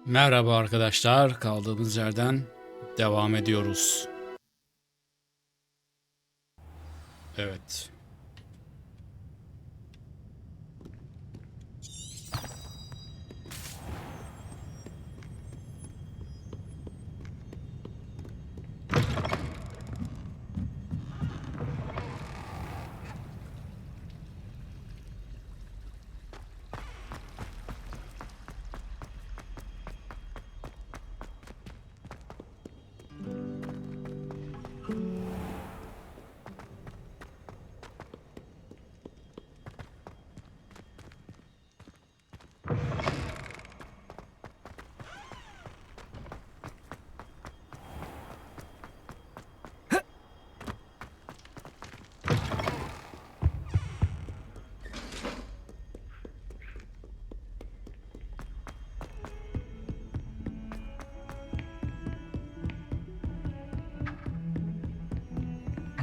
Merhaba arkadaşlar, kaldığımız yerden devam ediyoruz. Evet.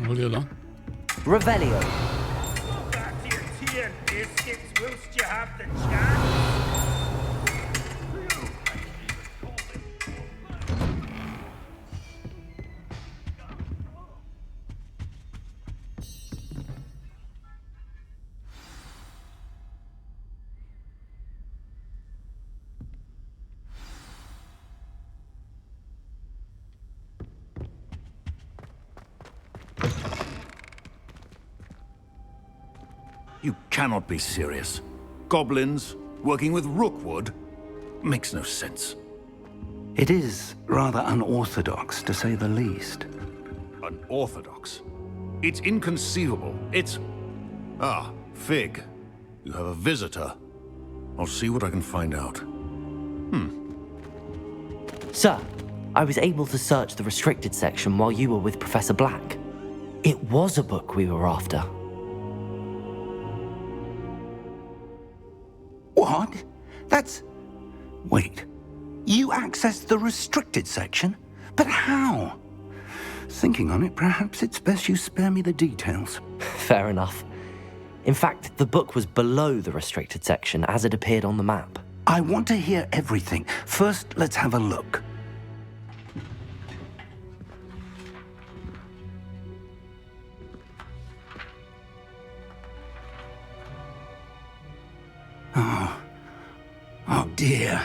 Ne oluyor lan? Revelio. You cannot be serious. Goblins working with Rookwood makes no sense. It is rather unorthodox, to say the least. Unorthodox? It's inconceivable. It's... Ah, Fig. You have a visitor. I'll see what I can find out. Sir, I was able to search the restricted section while you were with Professor Black. It was a book we were after. What? That's... Wait. You accessed the restricted section? But how? Thinking on it, perhaps it's best you spare me the details. Fair enough. In fact, the book was below the restricted section as it appeared on the map. I want to hear everything. First, let's have a look. Oh dear.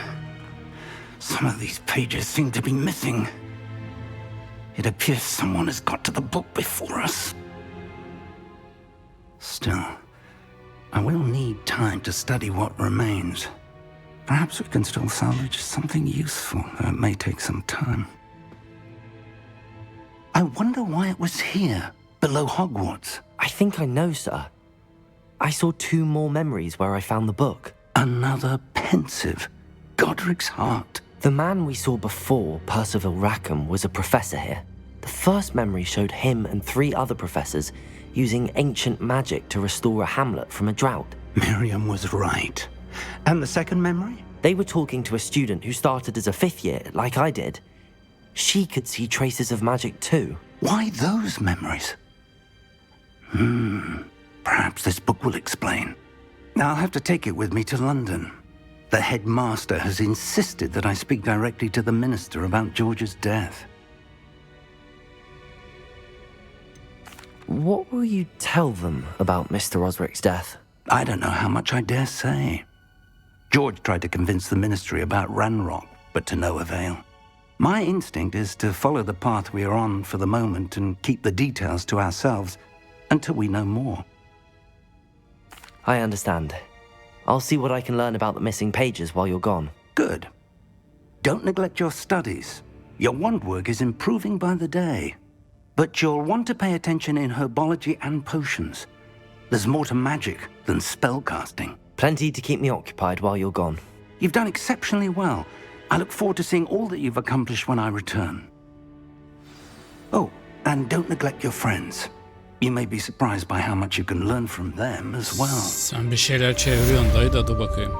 Some of these pages seem to be missing. It appears someone has got to the book before us. Still, I will need time to study what remains. Perhaps we can still salvage something useful, though it may take some time. I wonder why it was here, below Hogwarts. I think I know, sir. I saw 2 more memories where I found the book. Another pensive. Godric's heart. The man we saw before, Percival Rackham, was a professor here. The first memory showed him and 3 other professors using ancient magic to restore a hamlet from a drought. Miriam was right. And the second memory? They were talking to a student who started as a 5th year, like I did. She could see traces of magic too. Why those memories? Perhaps this book will explain. Now I'll have to take it with me to London. The headmaster has insisted that I speak directly to the minister about George's death. What will you tell them about Mr. Osric's death? I don't know how much I dare say. George tried to convince the ministry about Ranrock, but to no avail. My instinct is to follow the path we are on for the moment and keep the details to ourselves until we know more. I understand. I'll see what I can learn about the missing pages while you're gone. Good. Don't neglect your studies. Your wand work is improving by the day. But you'll want to pay attention in herbology and potions. There's more to magic than spellcasting. Plenty to keep me occupied while you're gone. You've done exceptionally well. I look forward to seeing all that you've accomplished when I return. Oh, and don't neglect your friends. You may be surprised by how much you can learn from them as well. Sen bir şeyler çeviriyorsun dayı da dur bakayım.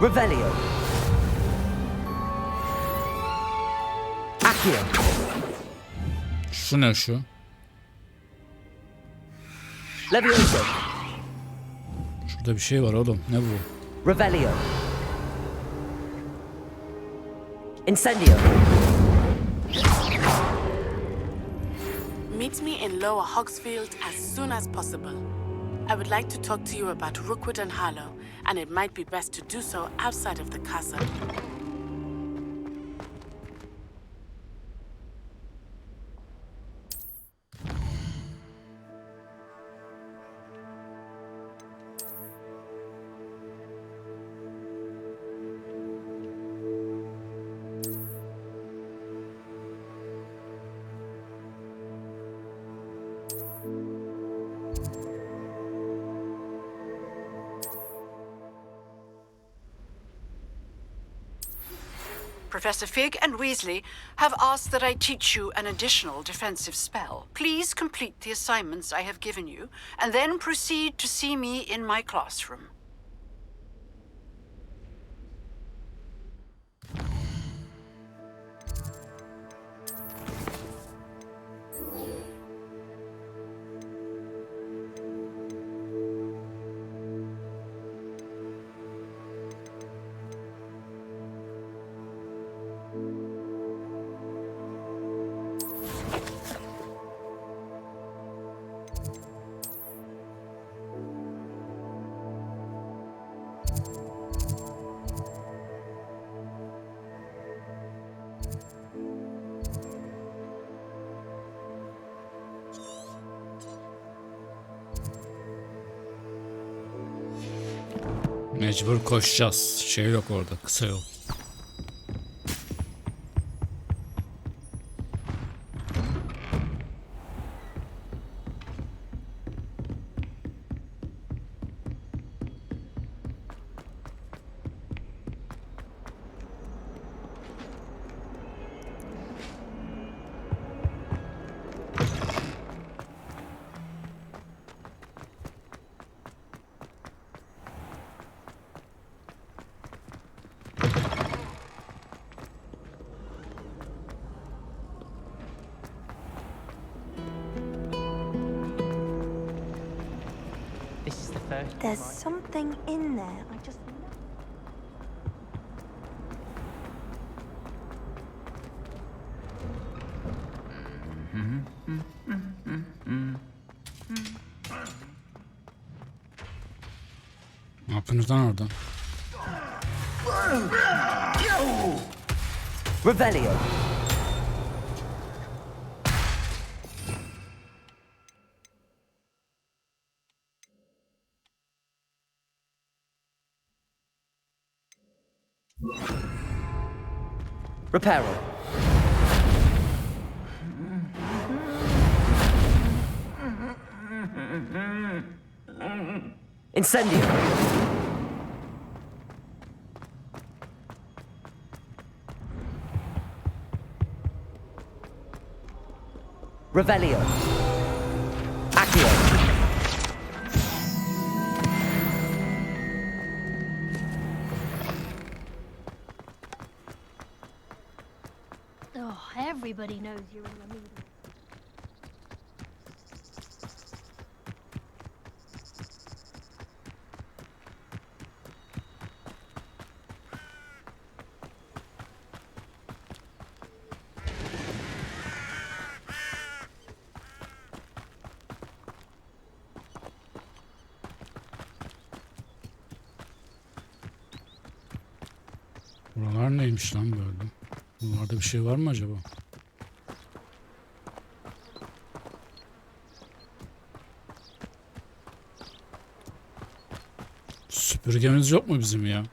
Revelio. Accio. Şu ne şu? Levioso. Şurada bir şey var oğlum. Ne bu? Revelio. Incendio. Meet me in Lower Hogsfield as soon as possible. I would like to talk to you about Rookwood and Harlow, and it might be best to do so outside of the castle. Professor Fig and Weasley have asked that I teach you an additional defensive spell. Please complete the assignments I have given you, and then proceed to see me in my classroom. Mecbur koşacağız. Şey yok orada. Kısa yol. There's something in there. I just. Ne yapıyorsunuz lan orada? Revelio. Reparo. Incendio. Revelio. Accio. Oh, everybody knows you're in the meeting. Buralar neymiş lan böyle? Buralarda bir şey var mı acaba? Süpürgemiz yok mu bizim ya?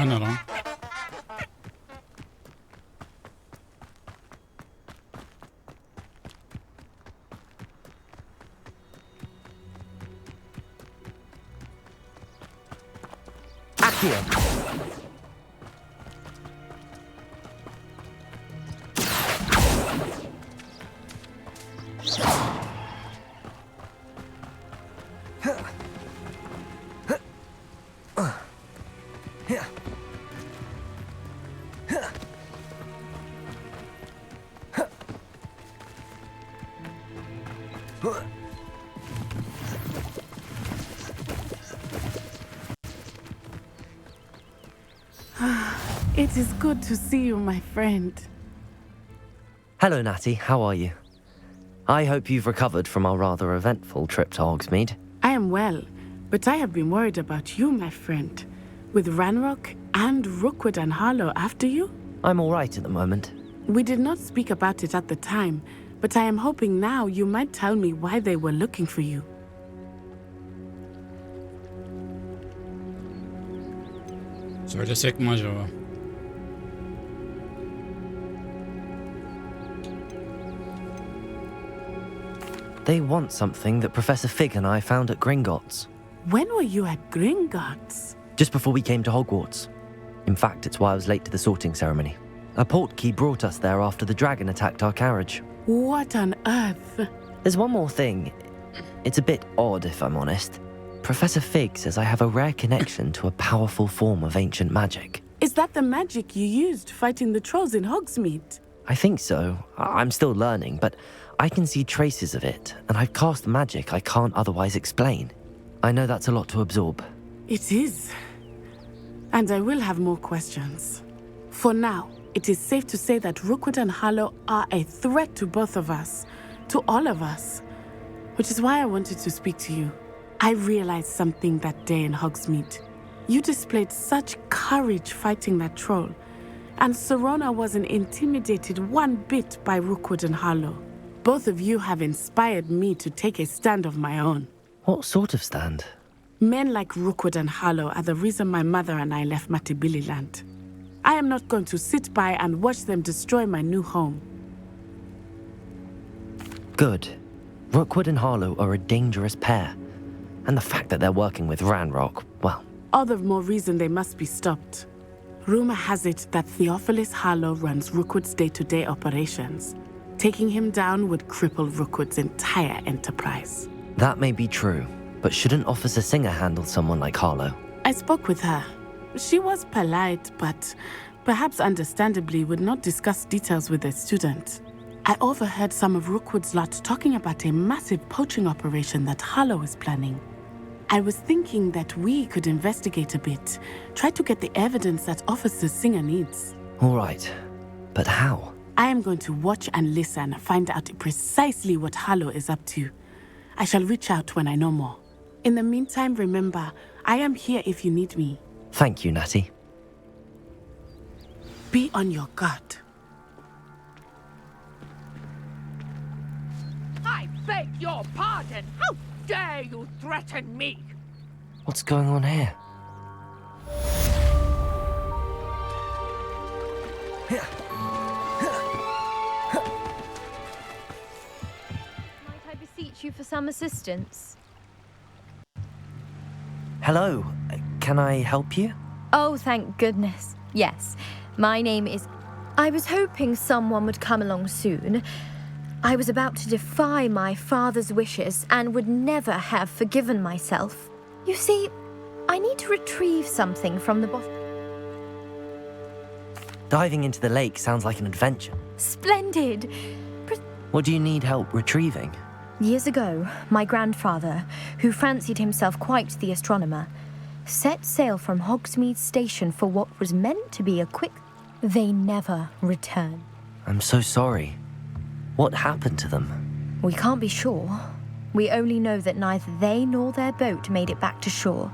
O ne lan? Accio! It is good to see you, my friend. Hello, Natty. How are you? I hope you've recovered from our rather eventful trip to Hogsmeade. I am well, but I have been worried about you, my friend. With Ranrock and Rookwood and Harlow after you? I'm all right at the moment. We did not speak about it at the time, but I am hoping now you might tell me why they were looking for you. Söylesek mi acaba? They want something that Professor Fig and I found at Gringotts. When were you at Gringotts? Just before we came to Hogwarts. In fact, it's why I was late to the sorting ceremony. A portkey brought us there after the dragon attacked our carriage. What on earth? There's one more thing. It's a bit odd, if I'm honest. Professor Fig says I have a rare connection to a powerful form of ancient magic. Is that the magic you used fighting the trolls in Hogsmeade? I think so. I'm still learning, but I can see traces of it, and I've cast magic I can't otherwise explain. I know that's a lot to absorb. It is. And I will have more questions. For now, it is safe to say that Rookwood and Harlow are a threat to both of us, to all of us. Which is why I wanted to speak to you. I realized something that day in Hogsmeade. You displayed such courage fighting that troll, and Serona wasn't intimidated one bit by Rookwood and Harlow. Both of you have inspired me to take a stand of my own. What sort of stand? Men like Rookwood and Harlow are the reason my mother and I left Matabeleland. I am not going to sit by and watch them destroy my new home. Good. Rookwood and Harlow are a dangerous pair. And the fact that they're working with Ranrock, well... All the more reason they must be stopped. Rumor has it that Theophilus Harlow runs Rookwood's day-to-day operations. Taking him down would cripple Rookwood's entire enterprise. That may be true, but shouldn't Officer Singer handle someone like Harlow? I spoke with her. She was polite, but perhaps understandably would not discuss details with a student. I overheard some of Rookwood's lot talking about a massive poaching operation that Harlow is planning. I was thinking that we could investigate a bit, try to get the evidence that Officer Singer needs. All right, but how? I am going to watch and listen, find out precisely what Harlow is up to. I shall reach out when I know more. In the meantime, remember, I am here if you need me. Thank you, Natty. Be on your guard. I beg your pardon! How dare you threaten me? What's going on here? Might I beseech you for some assistance? Hello, can I help you? Oh, thank goodness. Yes, my name is... I was hoping someone would come along soon. I was about to defy my father's wishes and would never have forgiven myself. You see, I need to retrieve something from the bottom. Diving into the lake sounds like an adventure. Splendid! What do you need help retrieving? Years ago, my grandfather, who fancied himself quite the astronomer, set sail from Hogsmeade Station for what was meant to be a quick... They never returned. I'm so sorry. What happened to them? We can't be sure. We only know that neither they nor their boat made it back to shore.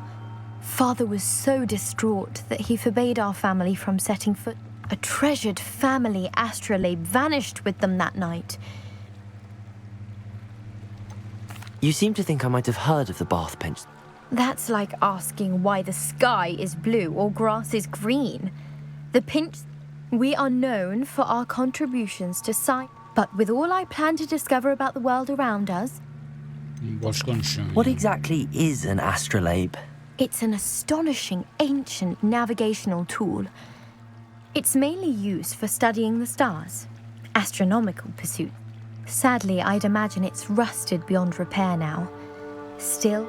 Father was so distraught that he forbade our family from setting foot. A treasured family astrolabe vanished with them that night. You seem to think I might have heard of the Bath Pinch. That's like asking why the sky is blue or grass is green. The pinch... We are known for our contributions to science, but with all I plan to discover about the world around us... Boş konuşuyorsun. What exactly is an astrolabe? It's an astonishing ancient navigational tool. It's mainly used for studying the stars, astronomical pursuits. Sadly, I'd imagine it's rusted beyond repair now. Still...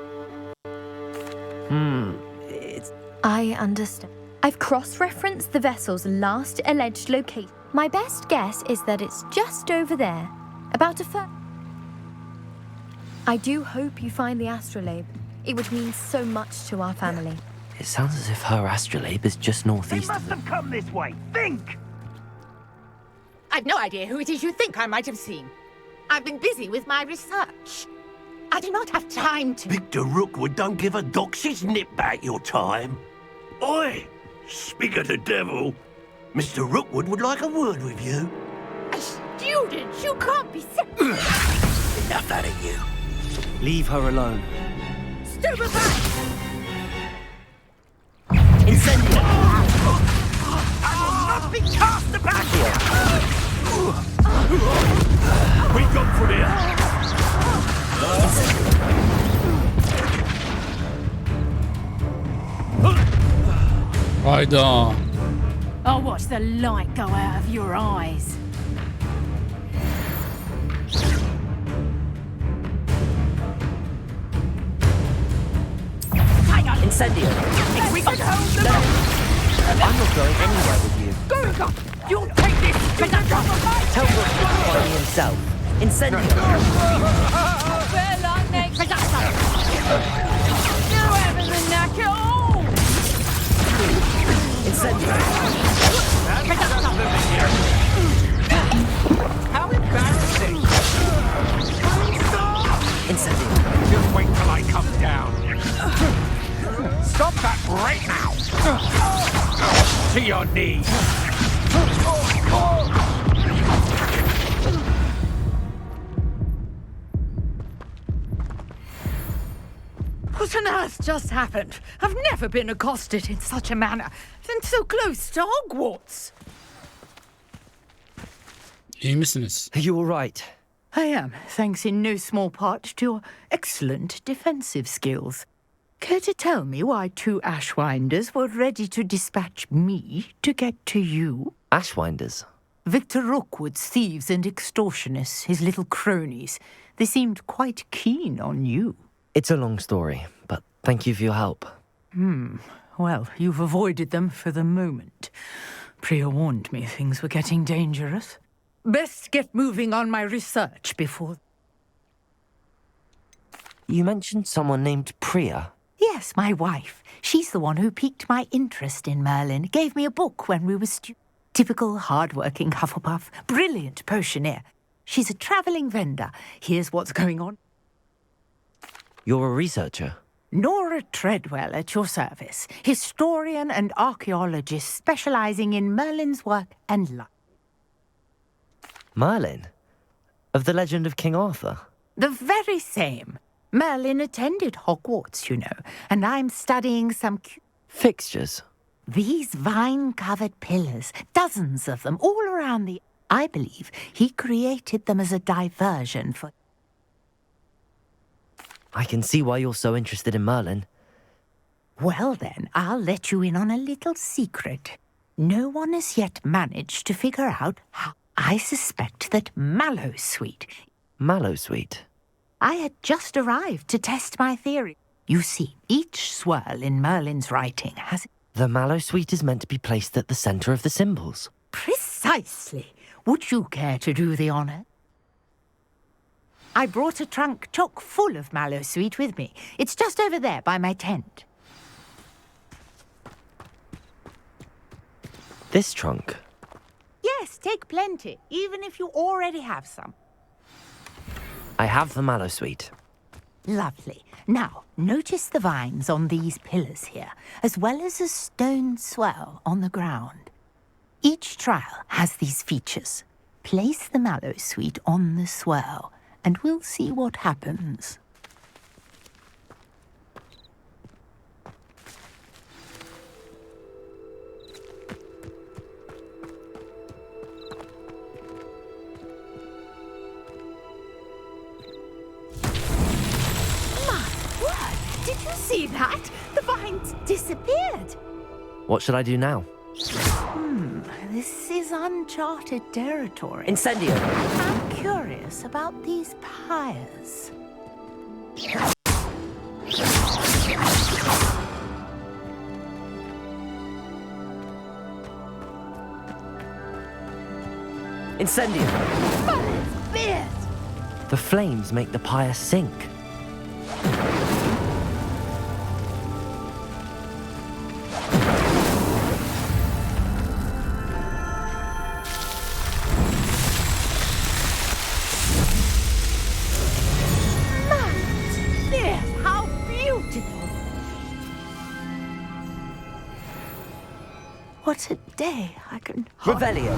I understand. I've cross-referenced the vessel's last alleged location. My best guess is that it's just over there, about a foot. I do hope you find the astrolabe. It would mean so much to our family. It sounds as if her astrolabe is just They northeast must of the... have come this way. Think! I've no idea who it is you think I might have seen. I've been busy with my research. I do not have time to... Victor Rookwood don't give a doxy's nip back your time. Oi! Speak of the devil. Mr. Rookwood would like a word with you. A student? You can't be... Enough out of you. Leave her alone. Stupefy! Incendio! I will not be cast about here! We gone from here. Hayda. I'll watch the light go out of your eyes. Incendio! If we could hold them up! I'm not going anywhere with you. Go! You'll take this! Tell Rookwood to find me himself. Incendio! Well, I'm next. You haven't the knack at all! Incendio! How embarrassing! Incendio! Just wait till I come down. Stop that right now! To your knees! What on earth just happened? I've never been accosted in such a manner, and so close to Hogwarts. İyi misiniz? Are you all right? I am, thanks in no small part to your excellent defensive skills. Care to tell me why two Ashwinders were ready to dispatch me to get to you? Ashwinders? Victor Rookwood's thieves and extortionists, his little cronies. They seemed quite keen on you. It's a long story, but thank you for your help. Well, you've avoided them for the moment. Priya warned me things were getting dangerous. Best get moving on my research before... You mentioned someone named Priya. Yes, my wife. She's the one who piqued my interest in Merlin. Gave me a book when we were Typical hard-working Hufflepuff. Brilliant potioneer. She's a travelling vendor. Here's what's going on. You're a researcher? Nora Treadwell at your service. Historian and archaeologist specialising in Merlin's work and life. Merlin? Of the legend of King Arthur? The very same. Merlin attended Hogwarts, you know, and I'm studying some... Fixtures? These vine-covered pillars, dozens of them, all around the... I believe he created them as a diversion for... I can see why you're so interested in Merlin. Well then, I'll let you in on a little secret. No one has yet managed to figure out how... I suspect that Mallowsweet... Mallowsweet? I had just arrived to test my theory. You see, each swirl in Merlin's writing has... The Mallowsweet is meant to be placed at the centre of the symbols. Precisely. Would you care to do the honour? I brought a trunk chock full of Mallowsweet with me. It's just over there by my tent. This trunk? Yes, take plenty, even if you already have some. I have the Mallowsweet. Lovely. Now, notice the vines on these pillars here, as well as a stone swell on the ground. Each trial has these features. Place the Mallowsweet on the swell, and we'll see what happens. see that? The vines disappeared. What should I do now? This is uncharted territory. Incendio! I'm curious about these pyres. Incendio! But it's fierce. The flames make the pyre sink. Fierce, how beautiful. What a day. I can Revelio!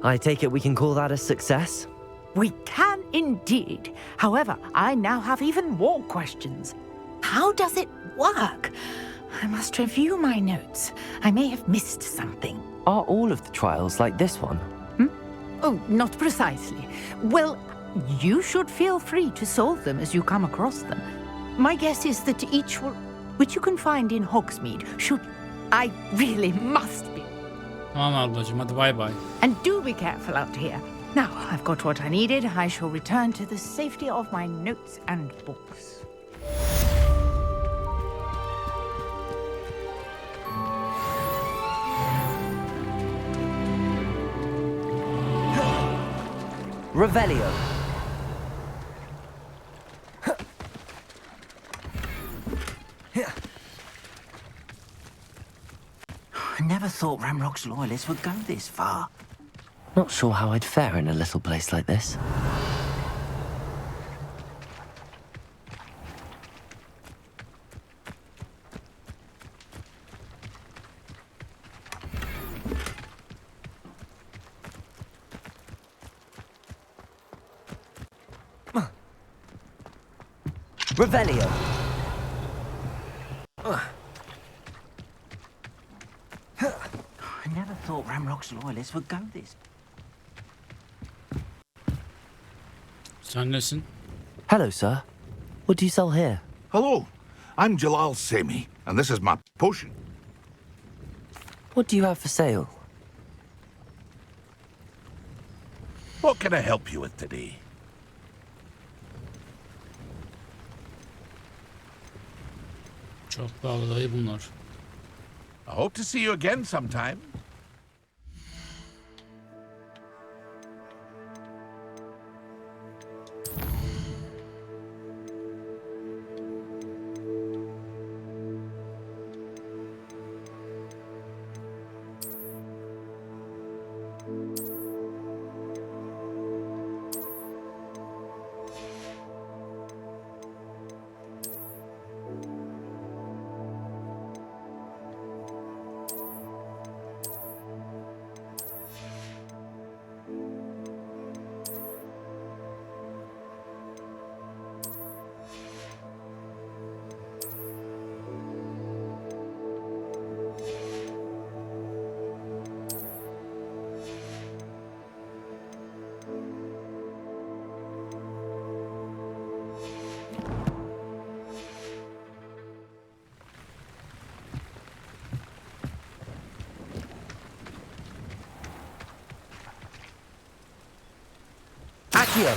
I take it we can call that a success? We can indeed. However, I now have even more questions. How does it work? I must review my notes. I may have missed something. Are all of the trials like this one? Oh, not precisely. Well, you should feel free to solve them as you come across them. My guess is that each will, which you can find in Hogsmeade, should... I really must be. Tamam ablacığım, hadi bay bay. And do be careful out here. Now, I've got what I needed. I shall return to the safety of my notes and books. Revelio! I never thought Ramrock's loyalists would go this far. Not sure how I'd fare in a little place like this. Revelio! I never thought Ramrock's loyalists would go this. Sen nesin? Hello, sir. What do you sell here? Hello, I'm Jalal Semi, and this is my potion. What do you have for sale? What can I help you with today? Çok pahalı dayı bunlar. I hope to see you again sometime. Accio!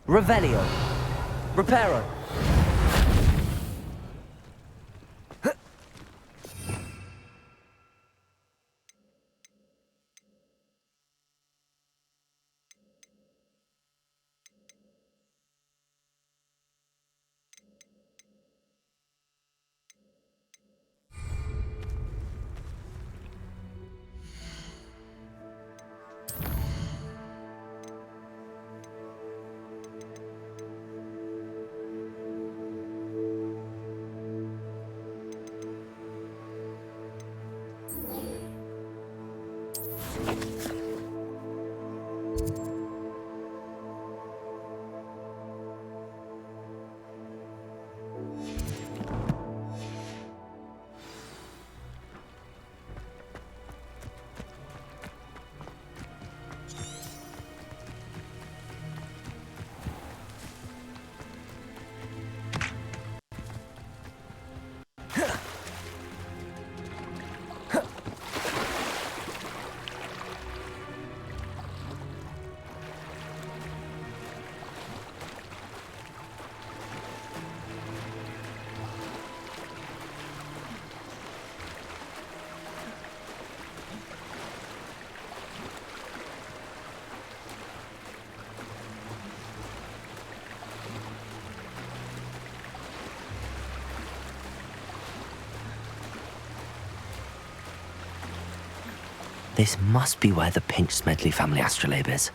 Revelio! Reparo! This must be where the Pinch Smedley family astrolabe is.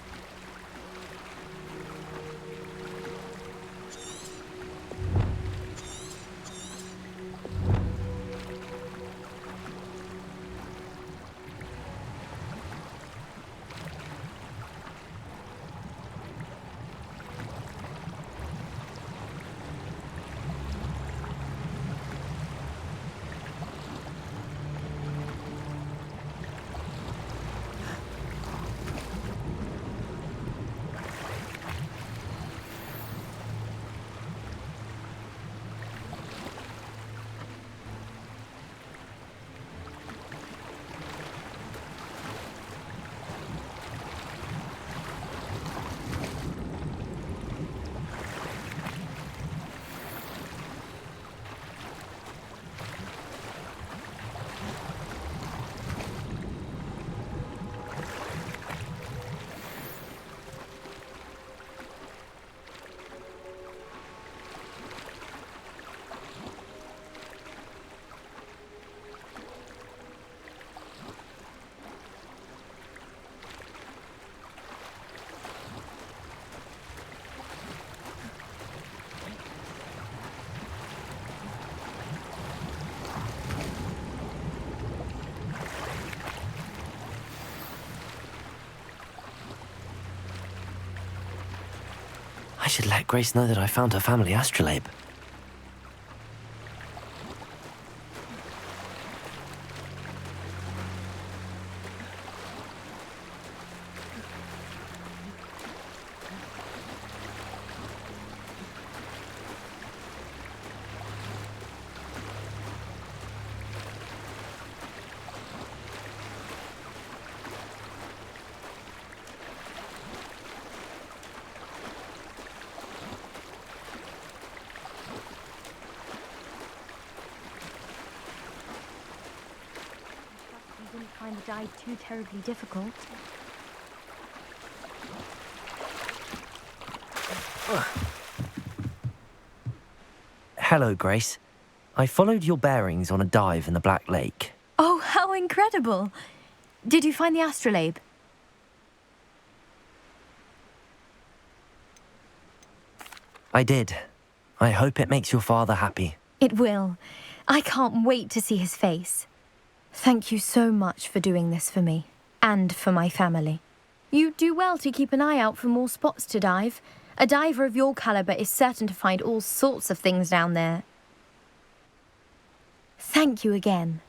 I should let Grace know that I found her family astrolabe. You didn't find the dive too terribly difficult. Hello, Grace. I followed your bearings on a dive in the Black Lake. Oh, how incredible! Did you find the astrolabe? I did. I hope it makes your father happy. It will. I can't wait to see his face. Thank you so much for doing this for me, and for my family. You do well to keep an eye out for more spots to dive. A diver of your caliber is certain to find all sorts of things down there. Thank you again.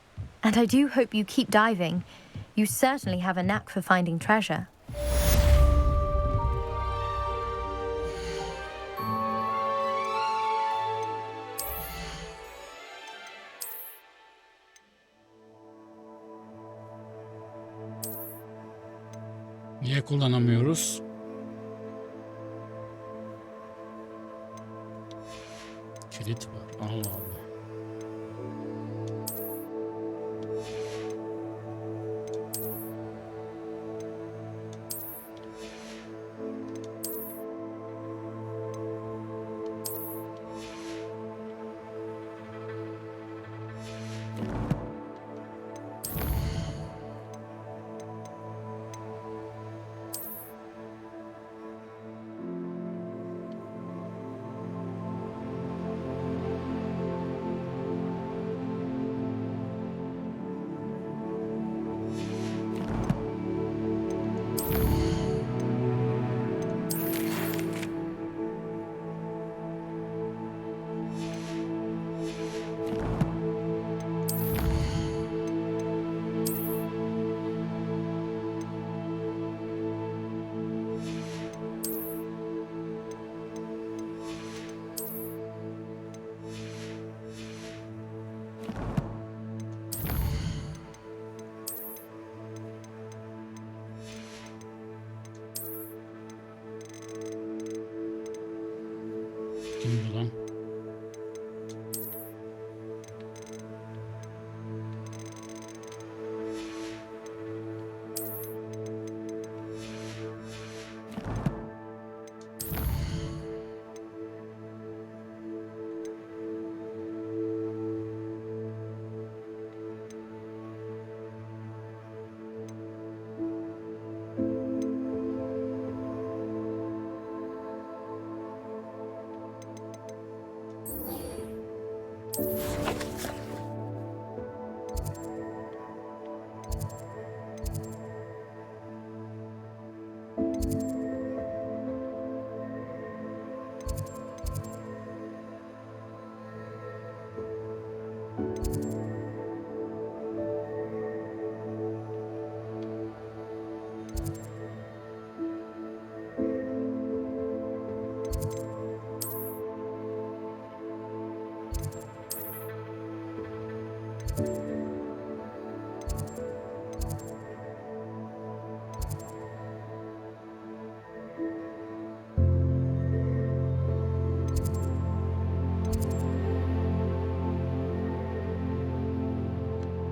And I do hope you keep diving. You certainly have a knack for finding treasure. Niye kullanamıyoruz? Kilit var. Allah Allah.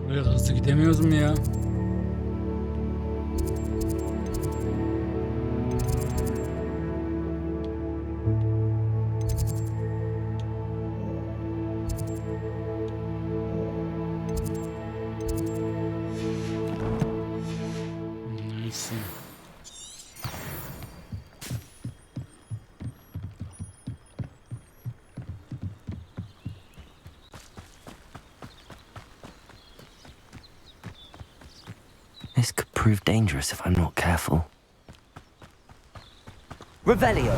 Buraya hızlı gidemiyoruz mu ya? Neyse. This could prove dangerous if I'm not careful. Revelio.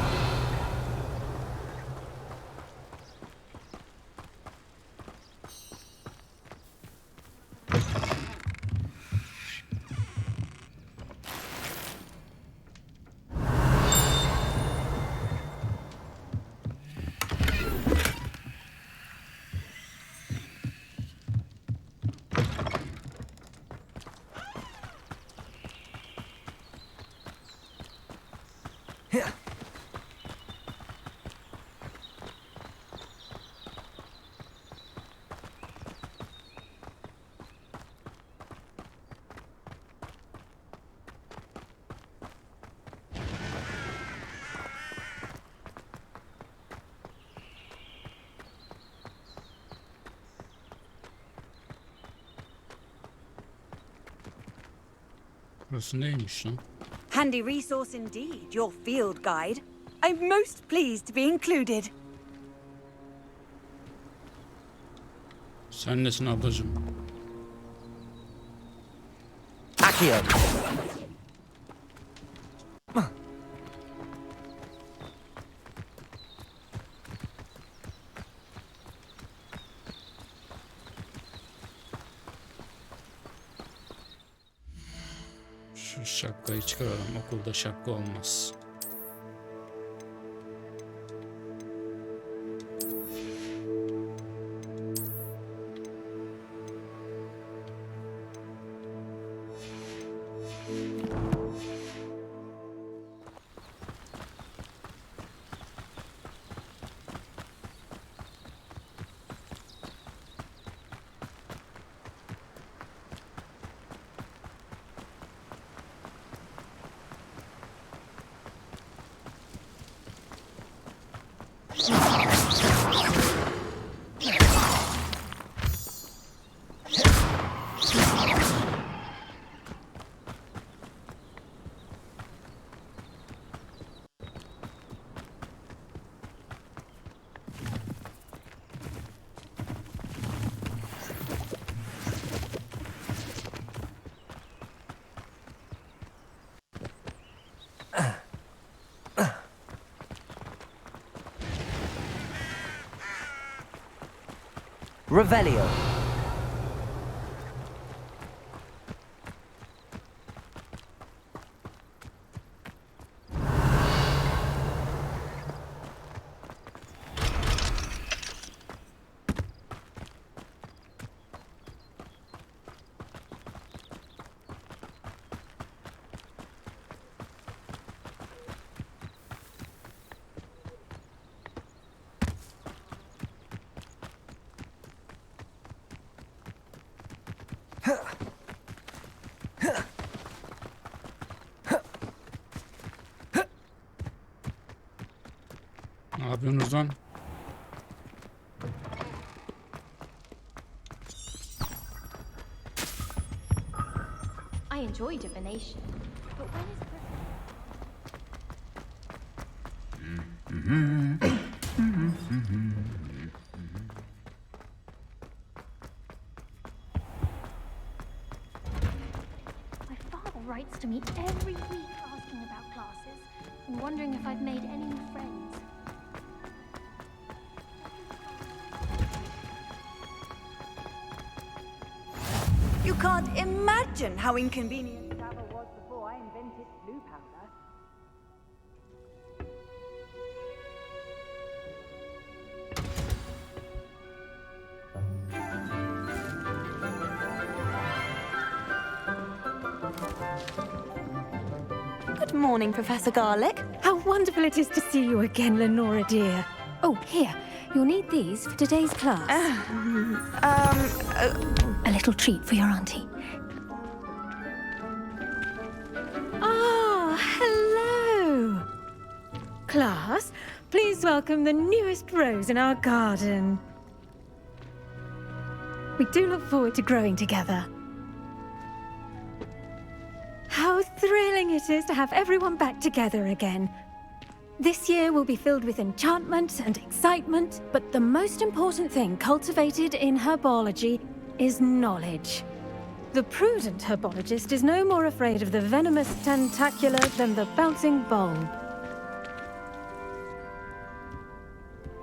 Burası neymiş lan? Handy resource indeed, your field guide. I'm most pleased to be included. Sen nesin ablacığım? Accio. Şu şapkayı çıkaralım. Okulda şapka olmaz. Revelio. Ne yapıyorsunuz lan? I enjoy divination, but when is My father writes to me every week asking about classes and wondering if I've made any new friends. You can't imagine how inconvenient travel was before I invented blue powder. Good morning, Professor Garlic. How wonderful it is to see you again, Lenora dear. Oh, here, you'll need these for today's class. A little treat for your auntie. Ah, hello! Class, please welcome the newest rose in our garden. We do look forward to growing together. How thrilling it is to have everyone back together again. This year will be filled with enchantment and excitement, but the most important thing cultivated in herbology is knowledge. The prudent herbologist is no more afraid of the venomous tentacula than the bouncing bulb.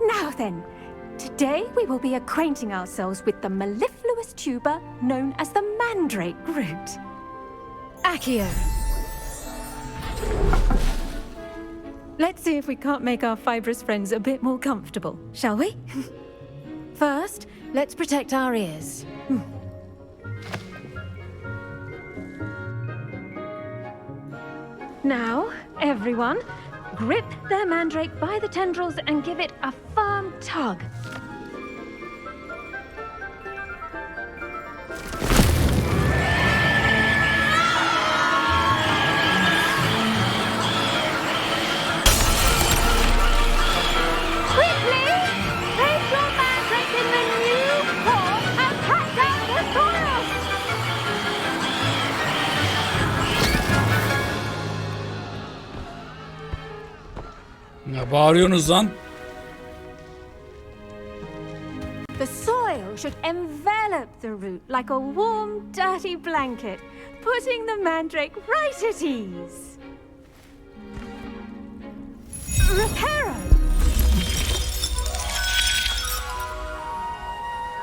Now then, today we will be acquainting ourselves with the mellifluous tuber known as the mandrake root. Accio. Let's see if we can't make our fibrous friends a bit more comfortable, shall we? First, let's protect our ears. Now, everyone, grip their mandrake by the tendrils and give it a firm tug. Ne bağırıyorsunuz lan? The soil should envelop the root like a warm, dirty blanket, putting the mandrake right at ease. Reparo!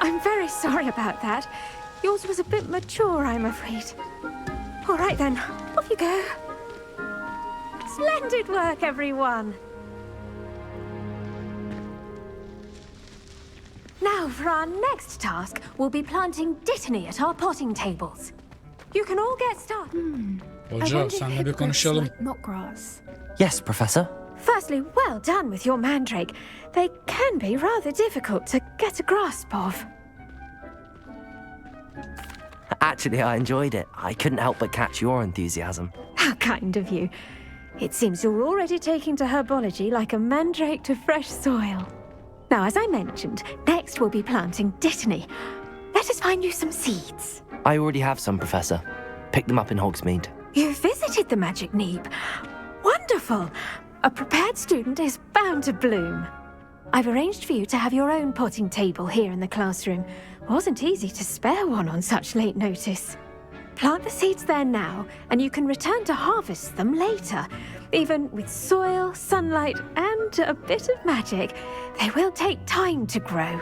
I'm very sorry about that. Yours was a bit mature, I'm afraid. All right then, off you go. Splendid work, everyone. Now, for our next task, we'll be planting dittany at our potting tables. You can all get started. Hoca, senle bir konuşalım. Not grass. Yes, Professor. Firstly, well done with your mandrake. They can be rather difficult to get a grasp of. Actually, I enjoyed it. I couldn't help but catch your enthusiasm. How kind of you. It seems you're already taking to herbology like a mandrake to fresh soil. Now, as I mentioned, next we'll be planting dittany. Let us find you some seeds. I already have some, Professor. Picked them up in Hogsmeade. You visited the Magic Neep. Wonderful. A prepared student is bound to bloom. I've arranged for you to have your own potting table here in the classroom. Wasn't easy to spare one on such late notice. Plant the seeds there now, and you can return to harvest them later. Even with soil, sunlight, and a bit of magic, they will take time to grow.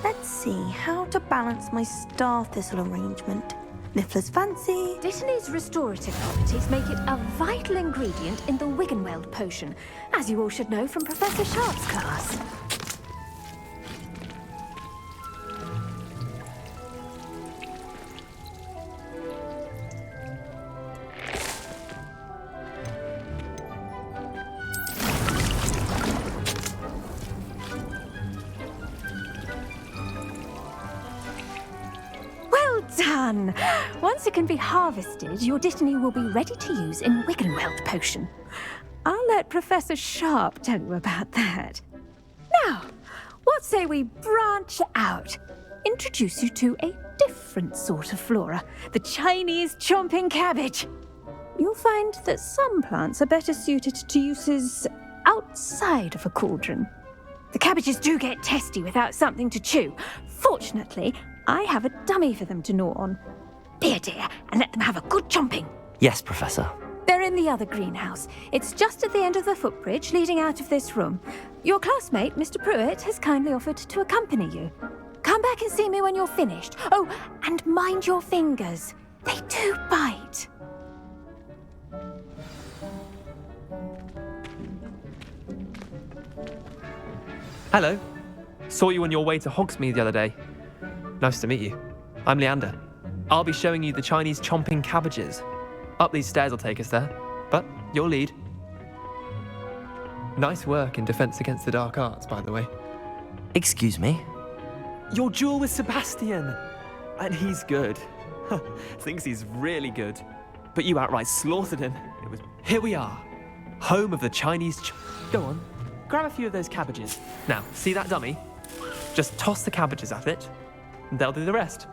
Let's see how to balance my star thistle arrangement. Niffler's fancy. Dittany's restorative properties make it a vital ingredient in the Wiggenweld potion, as you all should know from Professor Sharp's class. Done! Once it can be harvested, your dittany will be ready to use in Wiggenweld potion. I'll let Professor Sharp tell you about that. Now, what say we branch out? Introduce you to a different sort of flora, the Chinese chomping cabbage. You'll find that some plants are better suited to uses outside of a cauldron. The cabbages do get testy without something to chew. Fortunately, I have a dummy for them to gnaw on. Be a dear and let them have a good chomping. Yes, Professor. They're in the other greenhouse. It's just at the end of the footbridge leading out of this room. Your classmate, Mr. Pruitt, has kindly offered to accompany you. Come back and see me when you're finished. Oh, and mind your fingers. They do bite. Hello. Saw you on your way to Hogsmeade the other day. Nice to meet you. I'm Leander. I'll be showing you the Chinese chomping cabbages. Up these stairs will take us there, but you'll lead. Nice work in Defense Against the Dark Arts, by the way. Excuse me? Your duel with Sebastian. And he's good. Thinks he's really good. But you outright slaughtered him. Here we are. Home of the Chinese... Go on. Grab a few of those cabbages. Now, see that dummy? Just toss the cabbages at it, and they'll do the rest.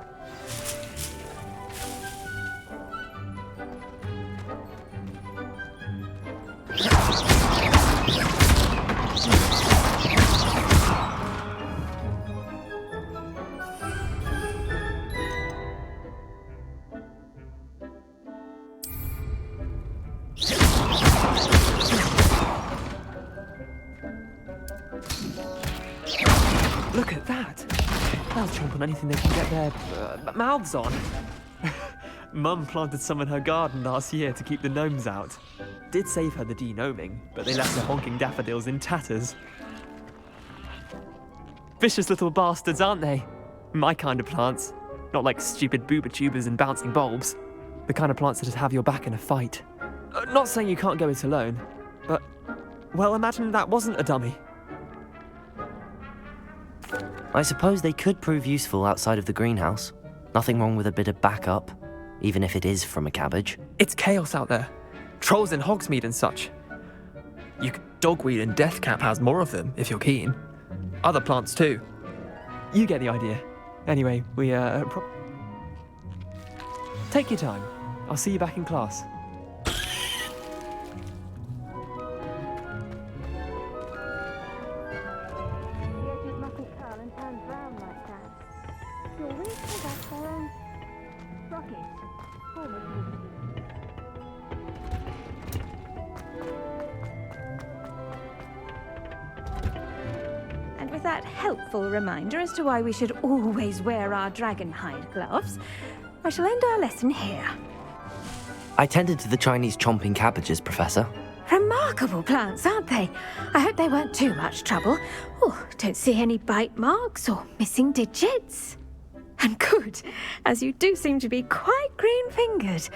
Look at that! They'll chomp on anything they can get their mouths on. Mum planted some in her garden last year to keep the gnomes out. Did save her the de-gnoming, but they left the honking daffodils in tatters. Vicious little bastards, aren't they? My kind of plants. Not like stupid booba tubers and bouncing bulbs. The kind of plants that just have your back in a fight. Not saying you can't go it alone, but... well, imagine that wasn't a dummy. I suppose they could prove useful outside of the greenhouse. Nothing wrong with a bit of backup, even if it is from a cabbage. It's chaos out there. Trolls in Hogsmeade and such. You could dogweed and Deathcap has more of them, if you're keen. Other plants too. You get the idea. Anyway, take your time. I'll see you back in class. And with that helpful reminder as to why we should always wear our dragon hide gloves, I shall end our lesson here. I tended to the Chinese chomping cabbages, Professor. Remarkable plants, aren't they? I hope they weren't too much trouble. Oh, don't see any bite marks or missing digits. And good, as you do seem to be quite green-fingered.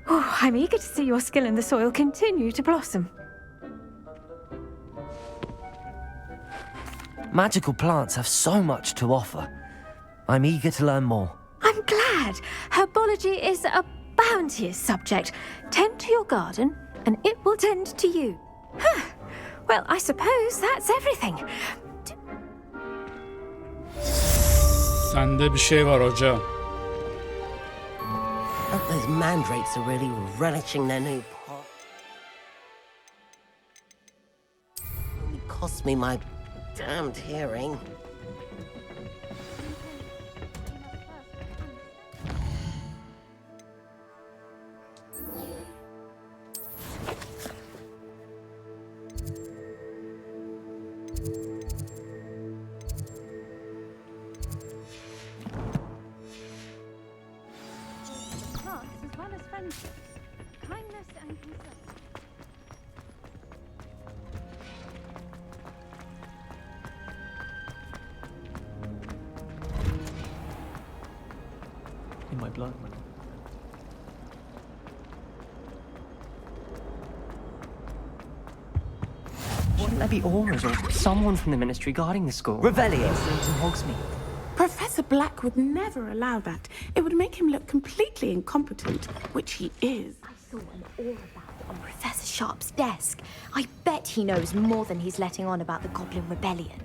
Oh, I'm eager to see your skill in the soil continue to blossom. Magical plants have so much to offer. I'm eager to learn more. I'm glad. Herbology is a bounteous subject. Tend to your garden, and it will tend to you. Huh. Well, I suppose that's everything. Sende bir şey var hoca. Those mandrakes are really relishing their new pot. It cost me my damned hearing. As well as friendship, kindness and concern. In my blood. Shouldn't there be auras or someone from the ministry guarding the school? Revelio. In Hogsmeade. Professor Black would never allow that. It would make him look completely incompetent, which he is. I saw an aura bag on Professor Sharp's desk. I bet he knows more than he's letting on about the Goblin Rebellion.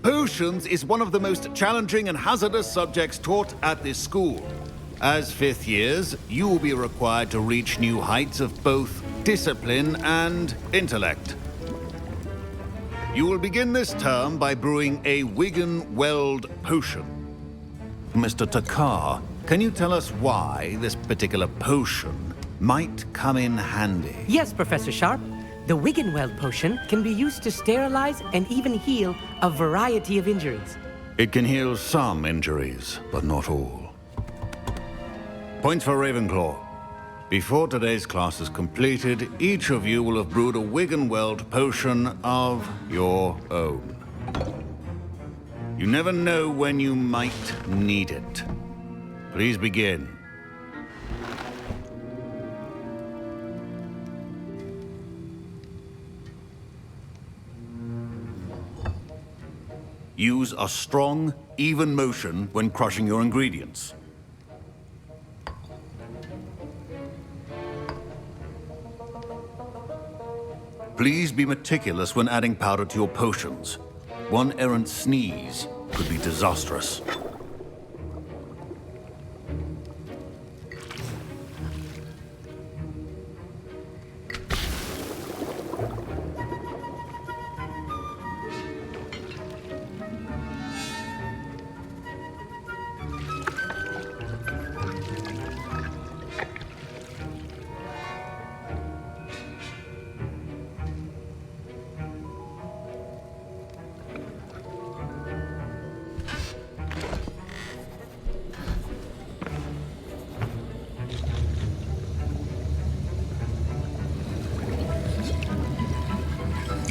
Potions is one of the most challenging and hazardous subjects taught at this school. As fifth years, you will be required to reach new heights of both discipline and intellect. You will begin this term by brewing a Wiggenweld potion. Mr. Takar, can you tell us why this particular potion might come in handy? Yes, Professor Sharp. The Wiggenweld potion can be used to sterilize and even heal a variety of injuries. It can heal some injuries, but not all. Points for Ravenclaw. Before today's class is completed, each of you will have brewed a Wiggenweld potion of your own. You never know when you might need it. Please begin. Use a strong, even motion when crushing your ingredients. Please be meticulous when adding powder to your potions. One errant sneeze could be disastrous.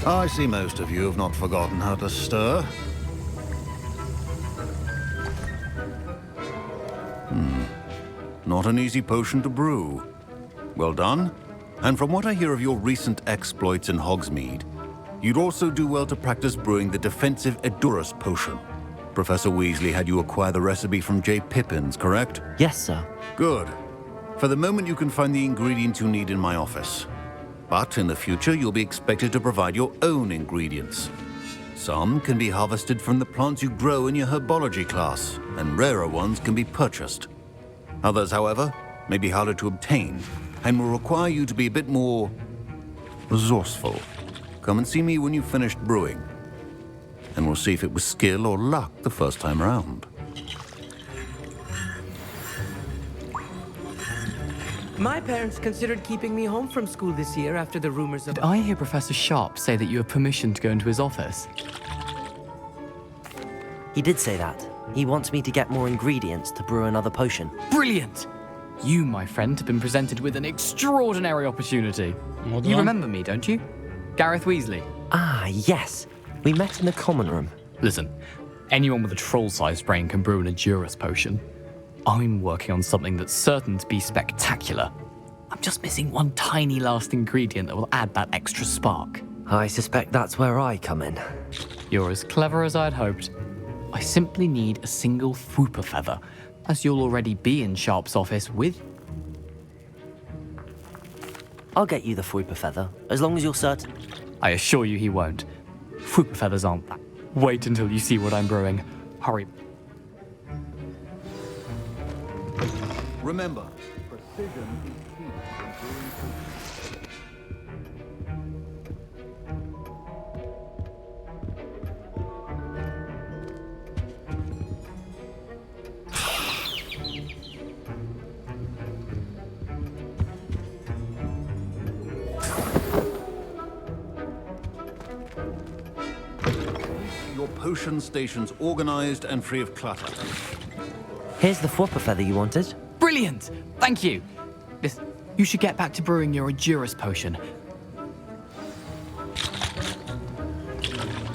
I see most of you have not forgotten how to stir. Not an easy potion to brew. Well done. And from what I hear of your recent exploits in Hogsmeade, you'd also do well to practice brewing the defensive Edurus potion. Professor Weasley had you acquire the recipe from J. Pippin's, correct? Yes, sir. Good. For the moment, you can find the ingredients you need in my office. But in the future, you'll be expected to provide your own ingredients. Some can be harvested from the plants you grow in your herbology class, and rarer ones can be purchased. Others, however, may be harder to obtain, and will require you to be a bit more resourceful. Come and see me when you've finished brewing, and we'll see if it was skill or luck the first time around. My parents considered keeping me home from school this year after the rumors of... Did I hear Professor Sharp say that you have permission to go into his office? He did say that. He wants me to get more ingredients to brew another potion. Brilliant! You, my friend, have been presented with an extraordinary opportunity. Well You done. remember me, don't you? Gareth Weasley. Ah, yes. We met in the common room. Listen, anyone with a troll-sized brain can brew an Edurus potion. I'm working on something that's certain to be spectacular. I'm just missing one tiny last ingredient that will add that extra spark. I suspect that's where I come in. You're as clever as I'd hoped. I simply need a single Fwooper feather, as you'll already be in Sharp's office with... I'll get you the Fwooper feather, as long as you're certain. I assure you he won't. Fwooper feathers aren't that. Wait until you see what I'm brewing. Hurry. Remember, precision is key when brewing potions. Your potion stations organized and free of clutter. Here's the Fwooper feather you wanted. Brilliant! Thank you! You should get back to brewing your Edurus potion.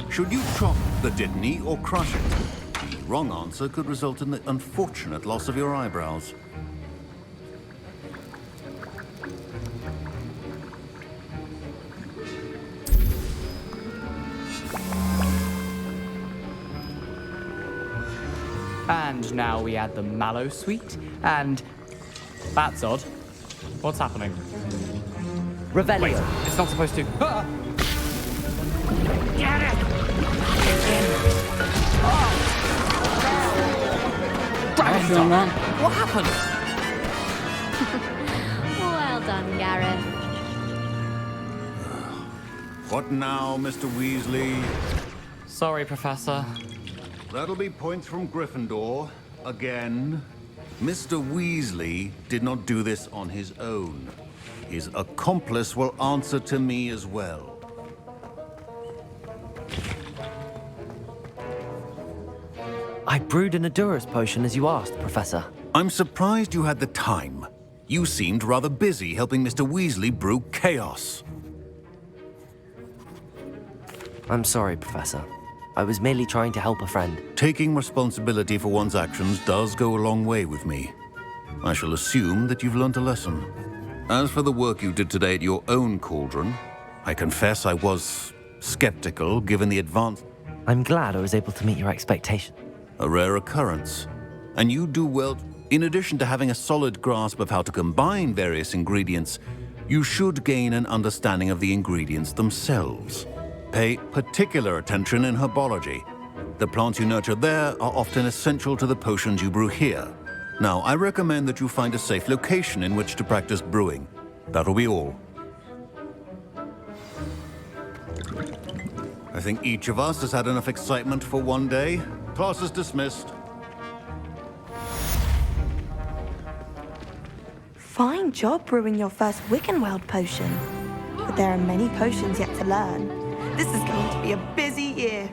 Should you chop the Dittany or crush it? The wrong answer could result in the unfortunate loss of your eyebrows. And now we add the mallow sweet, and... That's odd. What's happening? Revelio. Wait, it's not supposed to... Ah! Get it! What happened? Well done, Gareth. What now, Mr. Weasley? Sorry, Professor. That'll be points from Gryffindor. Again. Mr. Weasley did not do this on his own. His accomplice will answer to me as well. I brewed an Edurus potion as you asked, Professor. I'm surprised you had the time. You seemed rather busy helping Mr. Weasley brew chaos. I'm sorry, Professor. I was merely trying to help a friend. Taking responsibility for one's actions does go a long way with me. I shall assume that you've learnt a lesson. As for the work you did today at your own cauldron, I confess I was skeptical given the advance. I'm glad I was able to meet your expectation. A rare occurrence. And you do well. In addition to having a solid grasp of how to combine various ingredients, you should gain an understanding of the ingredients themselves. Pay particular attention in herbology. The plants you nurture there are often essential to the potions you brew here. Now, I recommend that you find a safe location in which to practice brewing. That'll be all. I think each of us has had enough excitement for one day. Class is dismissed. Fine job brewing your first Wiggenweld potion. But there are many potions yet to learn. This is going to be a busy year.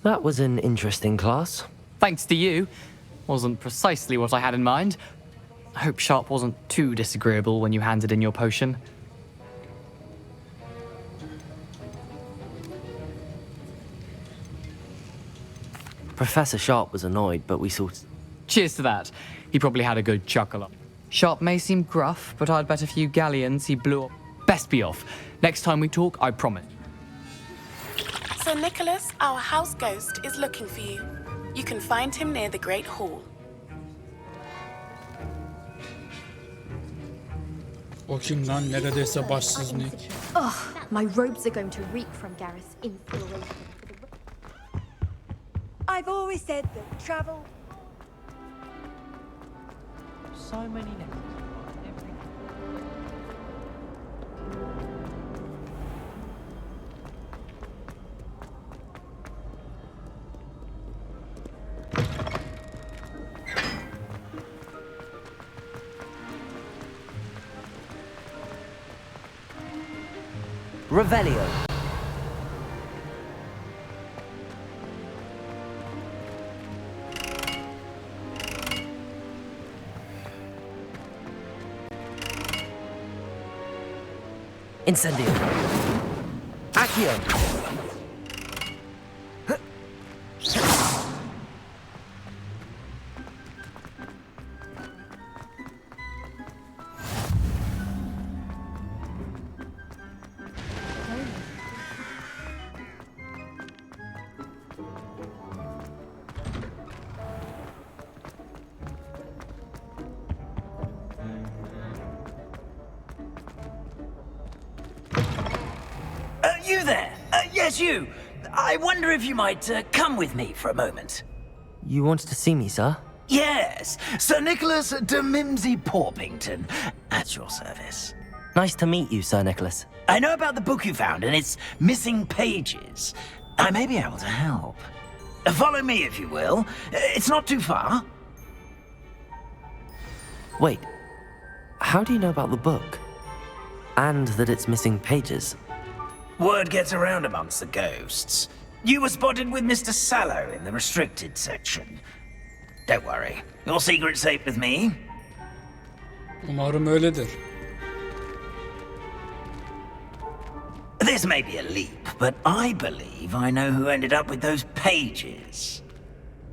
That was an interesting class. Thanks to you. Wasn't precisely what I had in mind. I hope Sharp wasn't too disagreeable when you handed in your potion. Professor Sharp was annoyed, but we sorted. Cheers to that. He probably had a good chuckle. Sharp may seem gruff, but I'd bet a few galleons he blew up. Best be off. Next time we talk, I promise. So Nicholas, our house ghost, is looking for you. You can find him near the Great Hall. O kim lan? Neredeyse başsız Nick. Ugh, my robes are going to reek from Gareth's infuriation. I've always said that travel... So many names. Revelio. Incendio. Accio. You there? Yes, you. I wonder if you might come with me for a moment. You wanted to see me, sir? Yes, Sir Nicholas de Mimsy Porpington, at your service. Nice to meet you, Sir Nicholas. I know about the book you found and its missing pages. I may be able to help. Follow me, if you will. It's not too far. Wait, how do you know about the book? And that it's missing pages? Word gets around amongst the ghosts. You were spotted with Mr. Sallow in the restricted section. Don't worry, your secret's safe with me. Umarım öyledir. This may be a leap, but I believe I know who ended up with those pages.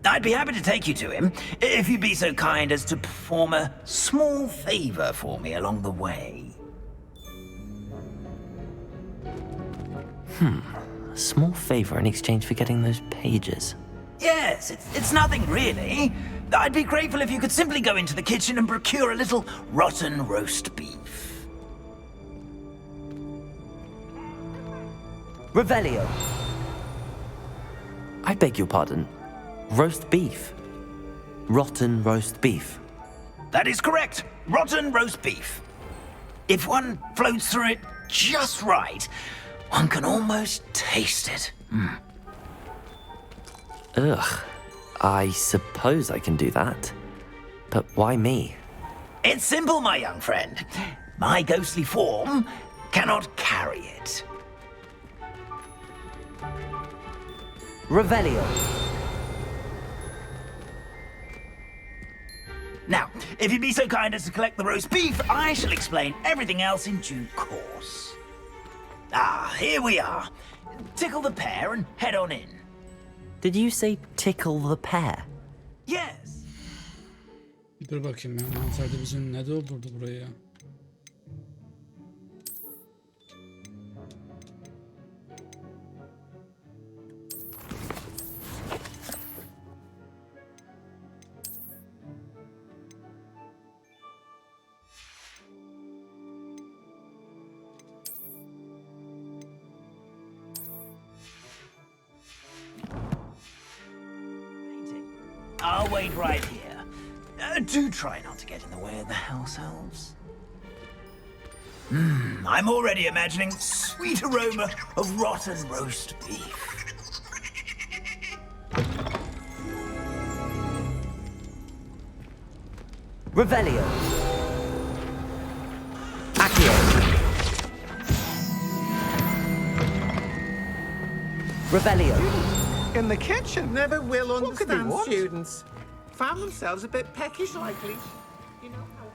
I'd be happy to take you to him, if you'd be so kind as to perform a small favor for me along the way. A small favor in exchange for getting those pages. Yes, it's nothing really. I'd be grateful if you could simply go into the kitchen and procure a little rotten roast beef. Revelio. I beg your pardon. Roast beef. Rotten roast beef. That is correct. Rotten roast beef. If one floats through it just right, one can almost taste it. Ugh. I suppose I can do that. But why me? It's simple, my young friend. My ghostly form cannot carry it. Revelio. Now, if you'd be so kind as to collect the roast beef, I shall explain everything else in due course. Ah, here we are. tickle the pear and head on in. Did you say tickle the pear? Yes. Bir dur bakayım ya. Mantarda bizim ne doldurdu burayı ya? I'll wait right here. Do try not to get in the way of the house elves. I'm already imagining sweet aroma of rotten roast beef. Revelio. Accio. Revelio. In the kitchen? Never will What could they understand want? students. Found themselves a bit peckish likely. You know how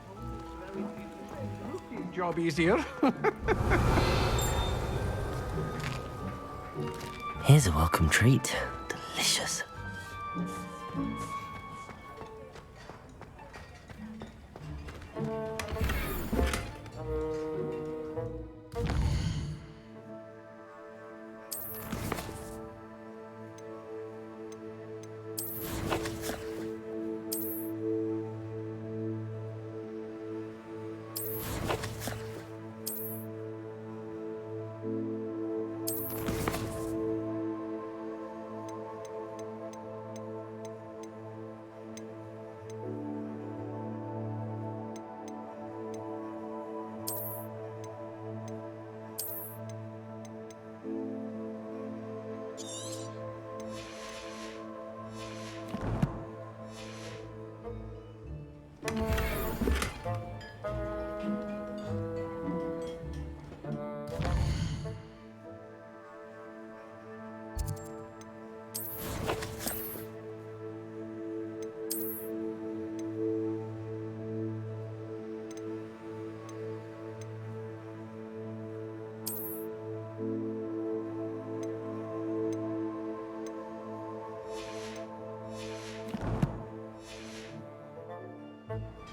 Job easier. Here's a welcome treat. Delicious.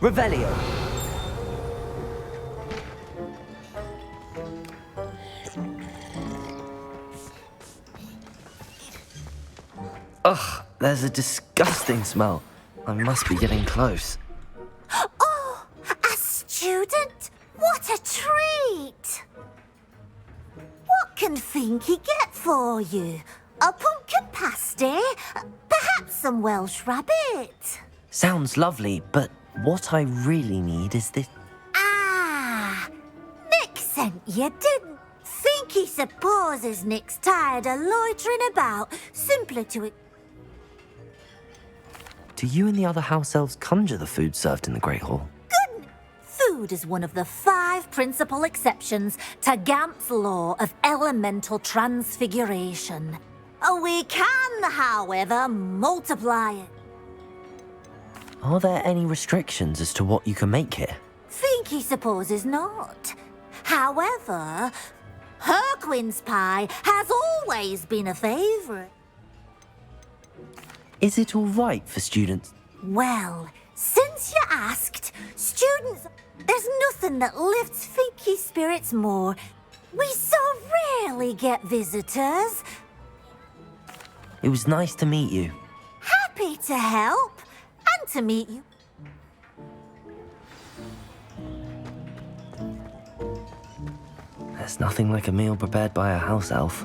Revelio. Ugh, there's a disgusting smell. I must be getting close. Oh, a student? What a treat! What can Finky get for you? A pumpkin pasty? Perhaps some Welsh rabbit? Sounds lovely, but what I really need is this. Ah, Nick sent you, didn't? Finky supposes Nick's tired of loitering about, simpler to it. Do you and the other house elves conjure the food served in the Great Hall? Food is one of the 5 principal exceptions to Gamp's law of elemental transfiguration. We can, however, multiply it. Are there any restrictions as to what you can make here? Finky supposes not. However, Herquin's pie has always been a favourite. Is it all right for students? Well, since you asked, students, there's nothing that lifts Finky's spirits more. We so rarely get visitors. It was nice to meet you. Happy to help and to meet you. There's nothing like a meal prepared by a house elf.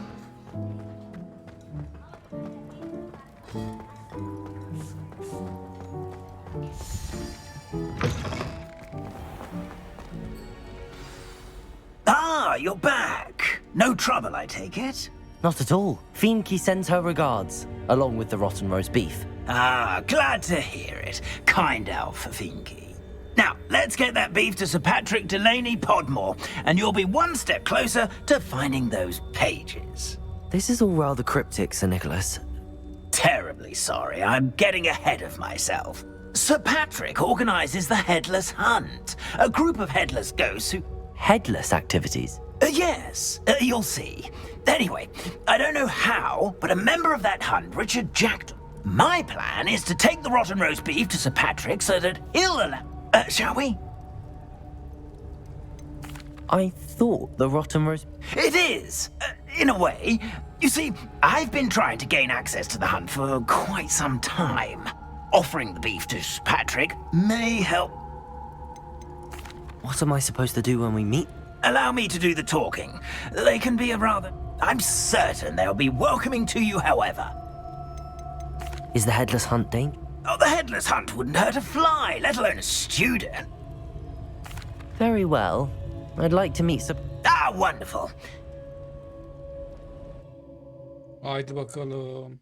Ah, you're back. No trouble, I take it? Not at all. Finky sends her regards, along with the rotten roast beef. Ah, glad to hear it. Kind elf for Finky. Now, let's get that beef to Sir Patrick Delaney Podmore, and you'll be one step closer to finding those pages. This is all rather cryptic, Sir Nicholas. Terribly sorry, I'm getting ahead of myself. Sir Patrick organises the Headless Hunt, a group of headless ghosts who... Headless activities? Yes, you'll see. Anyway, I don't know how, but a member of that hunt, Richard Jackdaw. My plan is to take the rotten roast beef to Sir Patrick so that he'll allow... shall we? I thought the rotten roast... It is, in a way. You see, I've been trying to gain access to the hunt for quite some time. Offering the beef to Sir Patrick may help. What am I supposed to do when we meet? Allow me to do the talking. They can be a rather... I'm certain they'll be welcoming to you, however. Is the headless hunt dangerous? Oh, the headless hunt wouldn't hurt a fly, let alone a student. Very well. I'd like to meet some... Ah, wonderful. Haydi bakalım.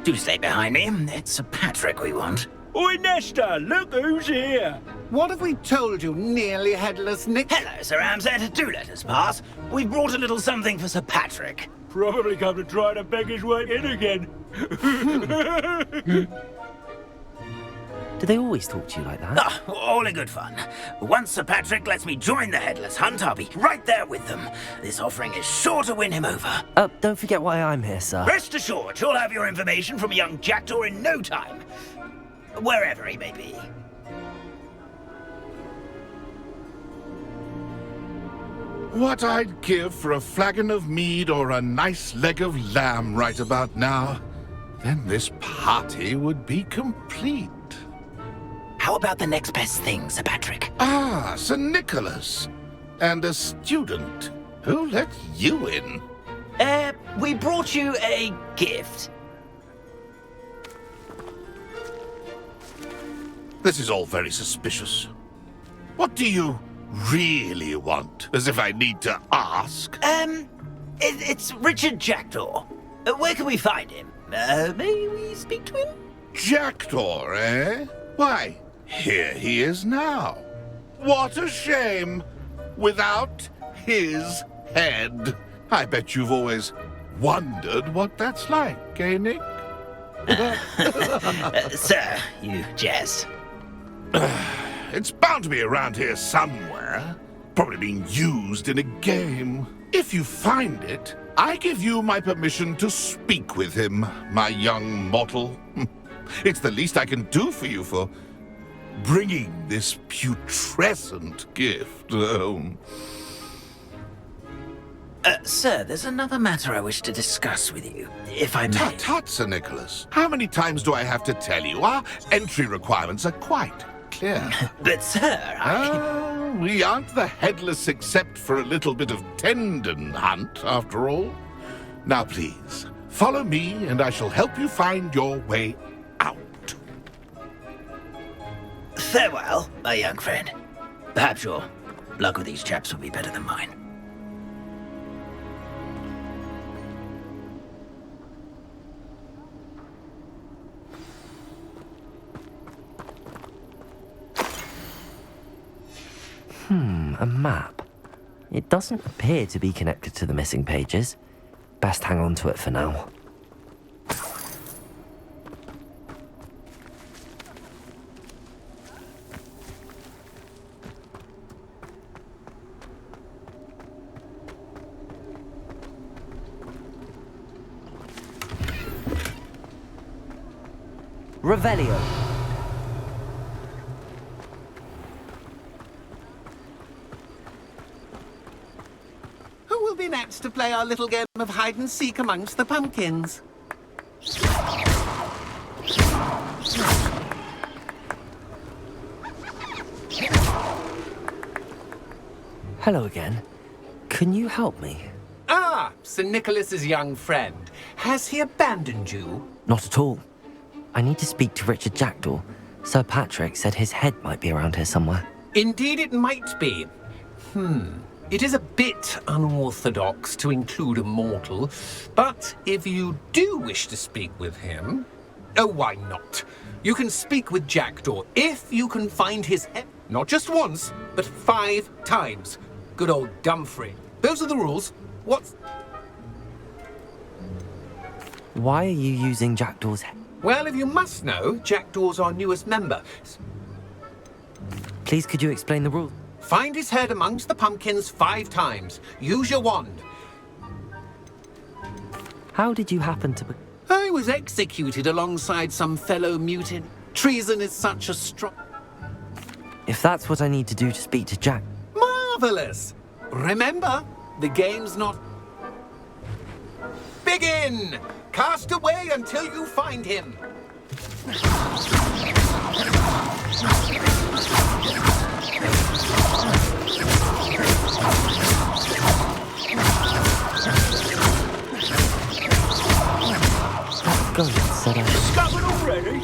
Do stay behind me. It's Sir Patrick we want. Oi, Nesta, look who's here. What have we told you, nearly headless Nick? Hello, Sir Ramsed. Do let us pass. We've brought a little something for Sir Patrick. Probably come to try to beg his way in again. Do they always talk to you like that? Ah, all in good fun. Once Sir Patrick lets me join the headless hunt, I'll be right there with them. This offering is sure to win him over. Don't forget why I'm here, sir. Rest assured, you'll have your information from a young jackdaw in no time. Wherever he may be. What I'd give for a flagon of mead or a nice leg of lamb right about now. Then this party would be complete. How about the next best thing, Sir Patrick? Ah, Sir Nicholas. And a student. Who let you in? We brought you a gift. This is all very suspicious. What do you really want? As if I need to ask. It's Richard Jackdaw. Where can we find him? May we speak to him? Jackdaw, eh? Why, here he is now. What a shame. Without his head. I bet you've always wondered what that's like, eh, Nick? Sir, you jest. It's bound to be around here somewhere. Probably being used in a game. If you find it, I give you my permission to speak with him, my young mortal. It's the least I can do for you for bringing this putrescent gift home. Sir, there's another matter I wish to discuss with you, if I may. Tut, tut, Sir Nicholas. How many times do I have to tell you? Our entry requirements are quite clear. But, sir, we aren't the headless except for a little bit of tendon hunt, after all. Now, please, follow me, and I shall help you find your way out. Farewell, my young friend. Perhaps your luck with these chaps will be better than mine. A map. It doesn't appear to be connected to the missing pages. Best hang on to it for now. Revelio. Who will be next to play our little game of hide and seek amongst the pumpkins? Hello again. Can you help me? Ah, Sir Nicholas's young friend. Has he abandoned you? Not at all. I need to speak to Richard Jackdaw. Sir Patrick said his head might be around here somewhere. Indeed it might be. It is a bit unorthodox to include a mortal, but if you do wish to speak with him... Oh, why not? You can speak with Jackdaw if you can find his head. Not just once, but 5 times. Good old Dumfrey. Those are the rules. What's... Why are you using Jackdaw's head? Well, if you must know, Jackdaw's our newest member. Please, could you explain the rules? Find his head amongst the pumpkins 5 times. Use your wand. How did you happen to... I was executed alongside some fellow mutant. Treason is such a strong... If that's what I need to do to speak to Jack... Marvelous! Remember, the game's not... Begin! Cast away until you find him. Go, said I. Discovered already?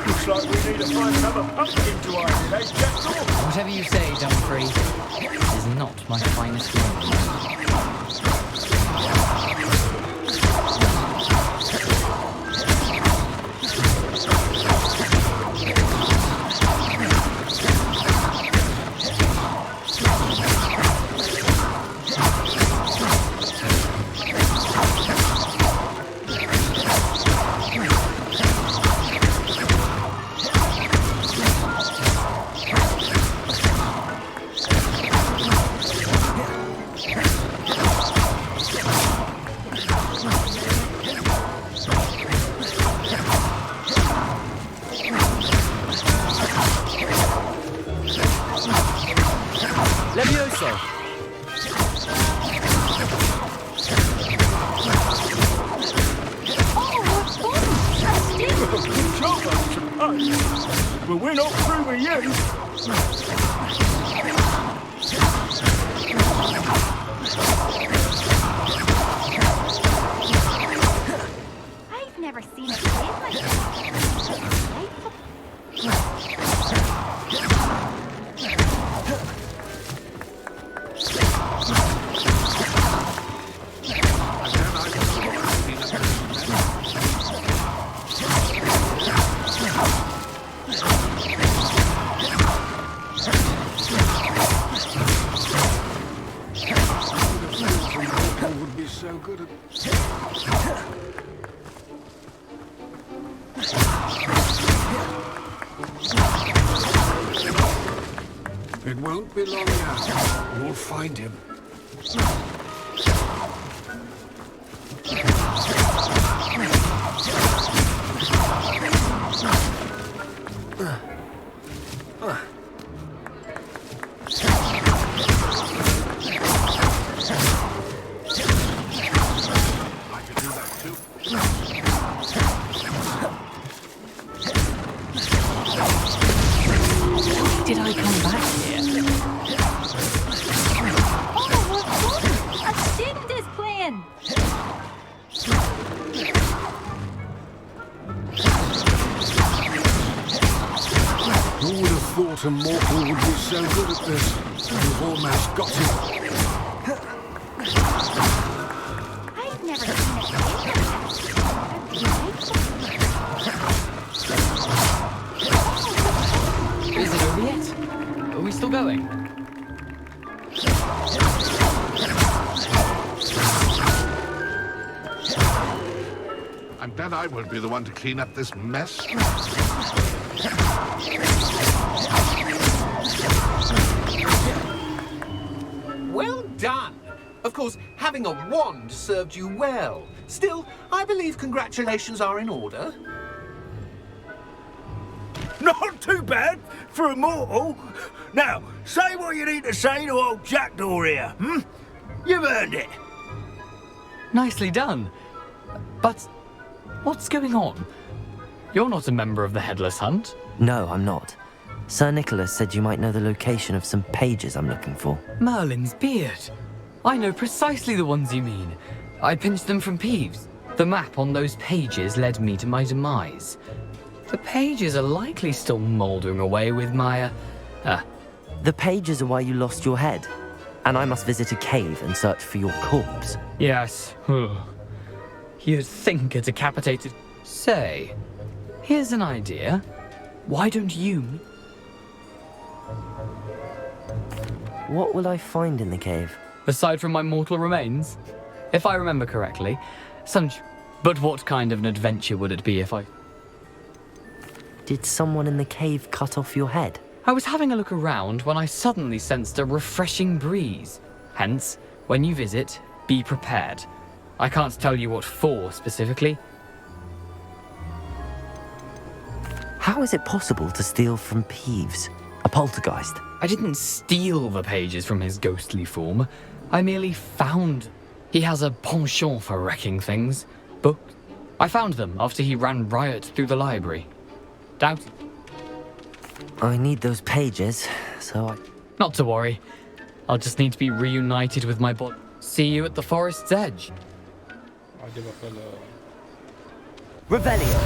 Looks like we need to find another pumpkin to hide in, eh, Jackdaw? Whatever you say, Dumfrey, this is not my finest moment. But we're not through with you. I've never seen a place like this. Would be so good at... It won't be long now. We'll find him. Did I come back here? Oh, a student is playing. Who would have thought a mortal would be so good at this? You've almost got him. I've never seen a place like Is it over yet? Are we still going? I'm glad I won't be the one to clean up this mess. Well done! Of course, having a wand served you well. Still, I believe congratulations are in order. Not too bad for a mortal. Now, say what you need to say to old Jackdaw here, hmm? You've earned it. Nicely done. But what's going on? You're not a member of the Headless Hunt. No, I'm not. Sir Nicholas said you might know the location of some pages I'm looking for. Merlin's beard. I know precisely the ones you mean. I pinched them from Peeves. The map on those pages led me to my demise. The pages are likely still mouldering away with my, The pages are why you lost your head. And I must visit a cave and search for your corpse. Yes. You'd think a decapitated... Say, here's an idea. Why don't you... What will I find in the cave? Aside from my mortal remains? If I remember correctly, But what kind of an adventure would it be if I... Did someone in the cave cut off your head? I was having a look around when I suddenly sensed a refreshing breeze. Hence, when you visit, be prepared. I can't tell you what for specifically. How is it possible to steal from Peeves, a poltergeist? I didn't steal the pages from his ghostly form. I merely found... He has a penchant for wrecking things. Books. I found them after he ran riot through the library. Doubt. I need those pages, so I... Not to worry. I'll just need to be reunited with my body. See you at the forest's edge. Hadi bakalım. Revelio.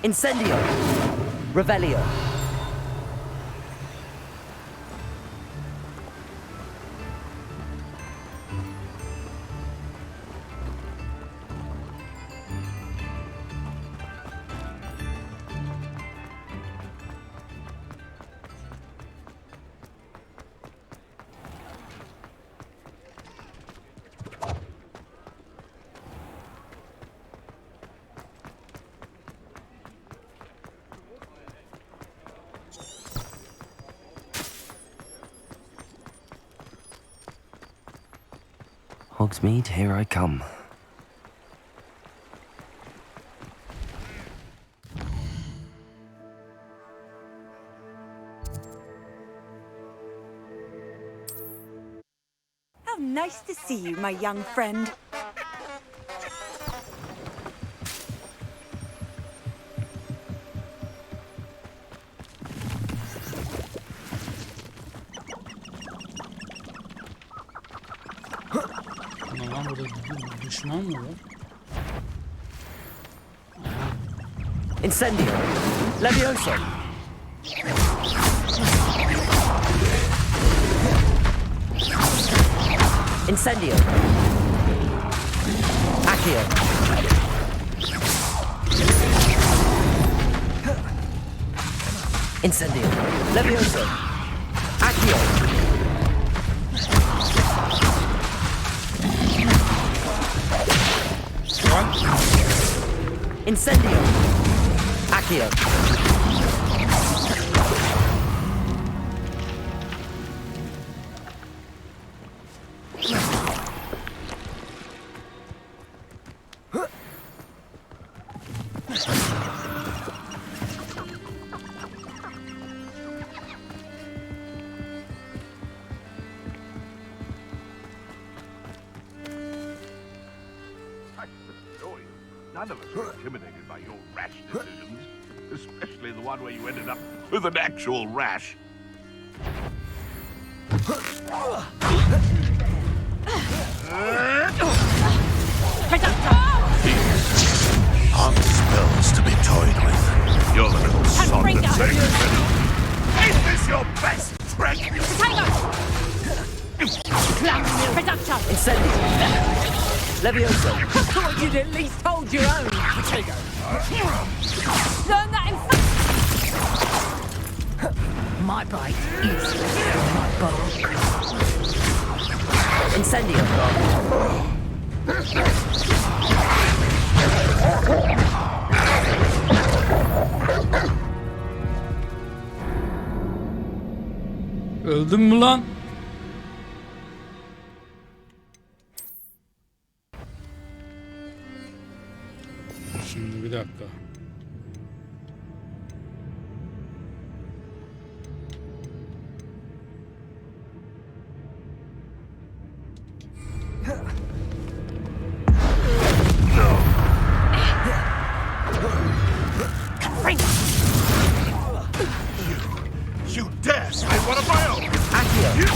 Incendio. Revelio. Hogsmeade, here I come. How nice to see you, my young friend. Düşman mı var? Incendio. Levioso. Incendio. Accio. Incendio. Levioso. Accio. Incendio. Accio. None of us were intimidated by your rash decisions, especially the one where you ended up with an actual rash. Aren't spells to be toyed with. You're the little sod that takes it. Is this your best trick? Incendio. Levioso. I thought you'd at least hold your own. Potato. Learn that in... My bite is my bulk. Incendio. Öldün mü lan? Şimdi bir dakika. You dare say one of my own? Accio.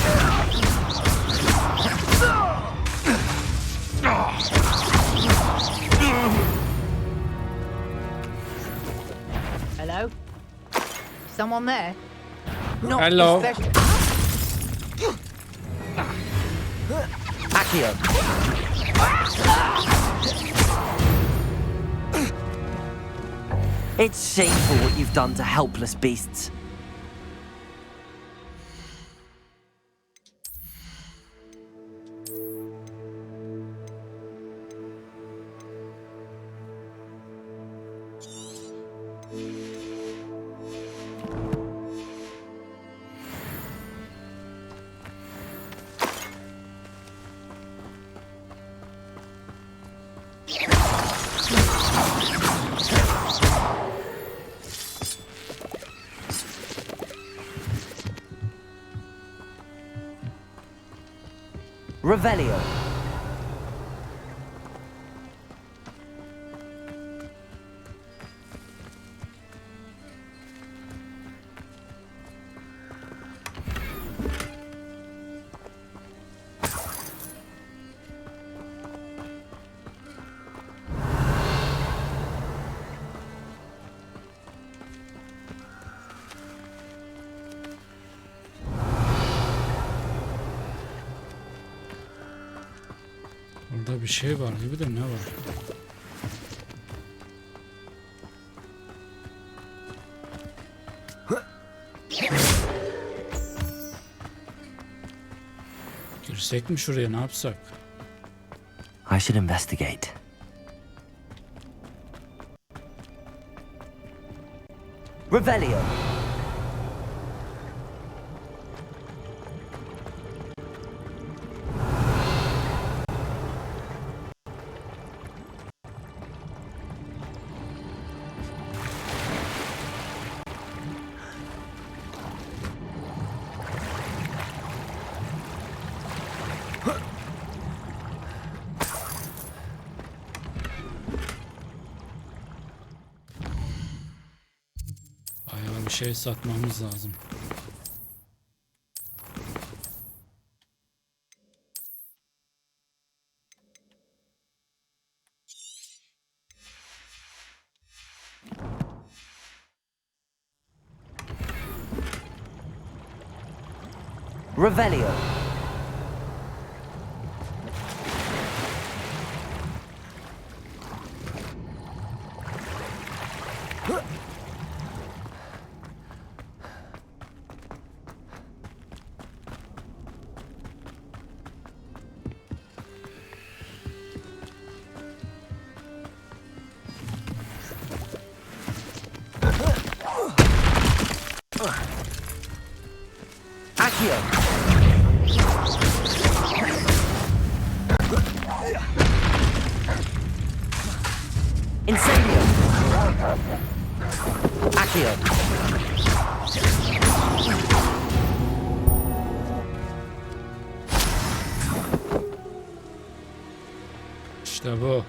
someone there? Not Hello. especially- Accio. It's shameful what you've done to helpless beasts. Revelio. Burada bir şey var gibi de ne var? Girsek mi şuraya, ne yapsak? I should investigate. Revelio. Bayağı bir şey satmamız lazım. Revelio. Accio. Incendio. Accio. İşte bu.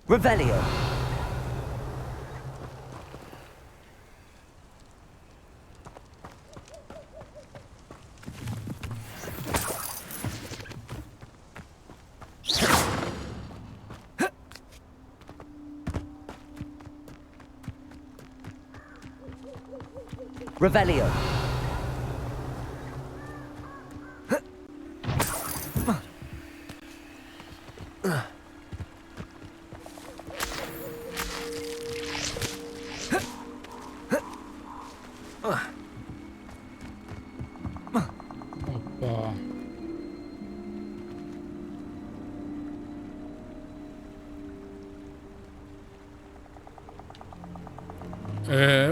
Revelio. Revelio. Hoppa.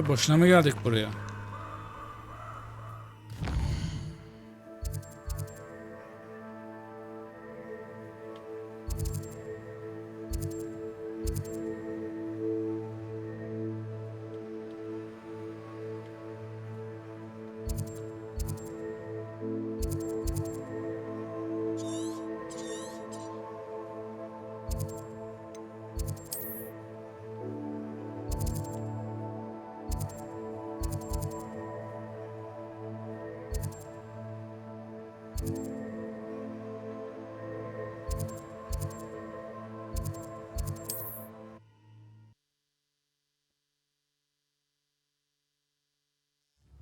Boşuna mı geldik buraya?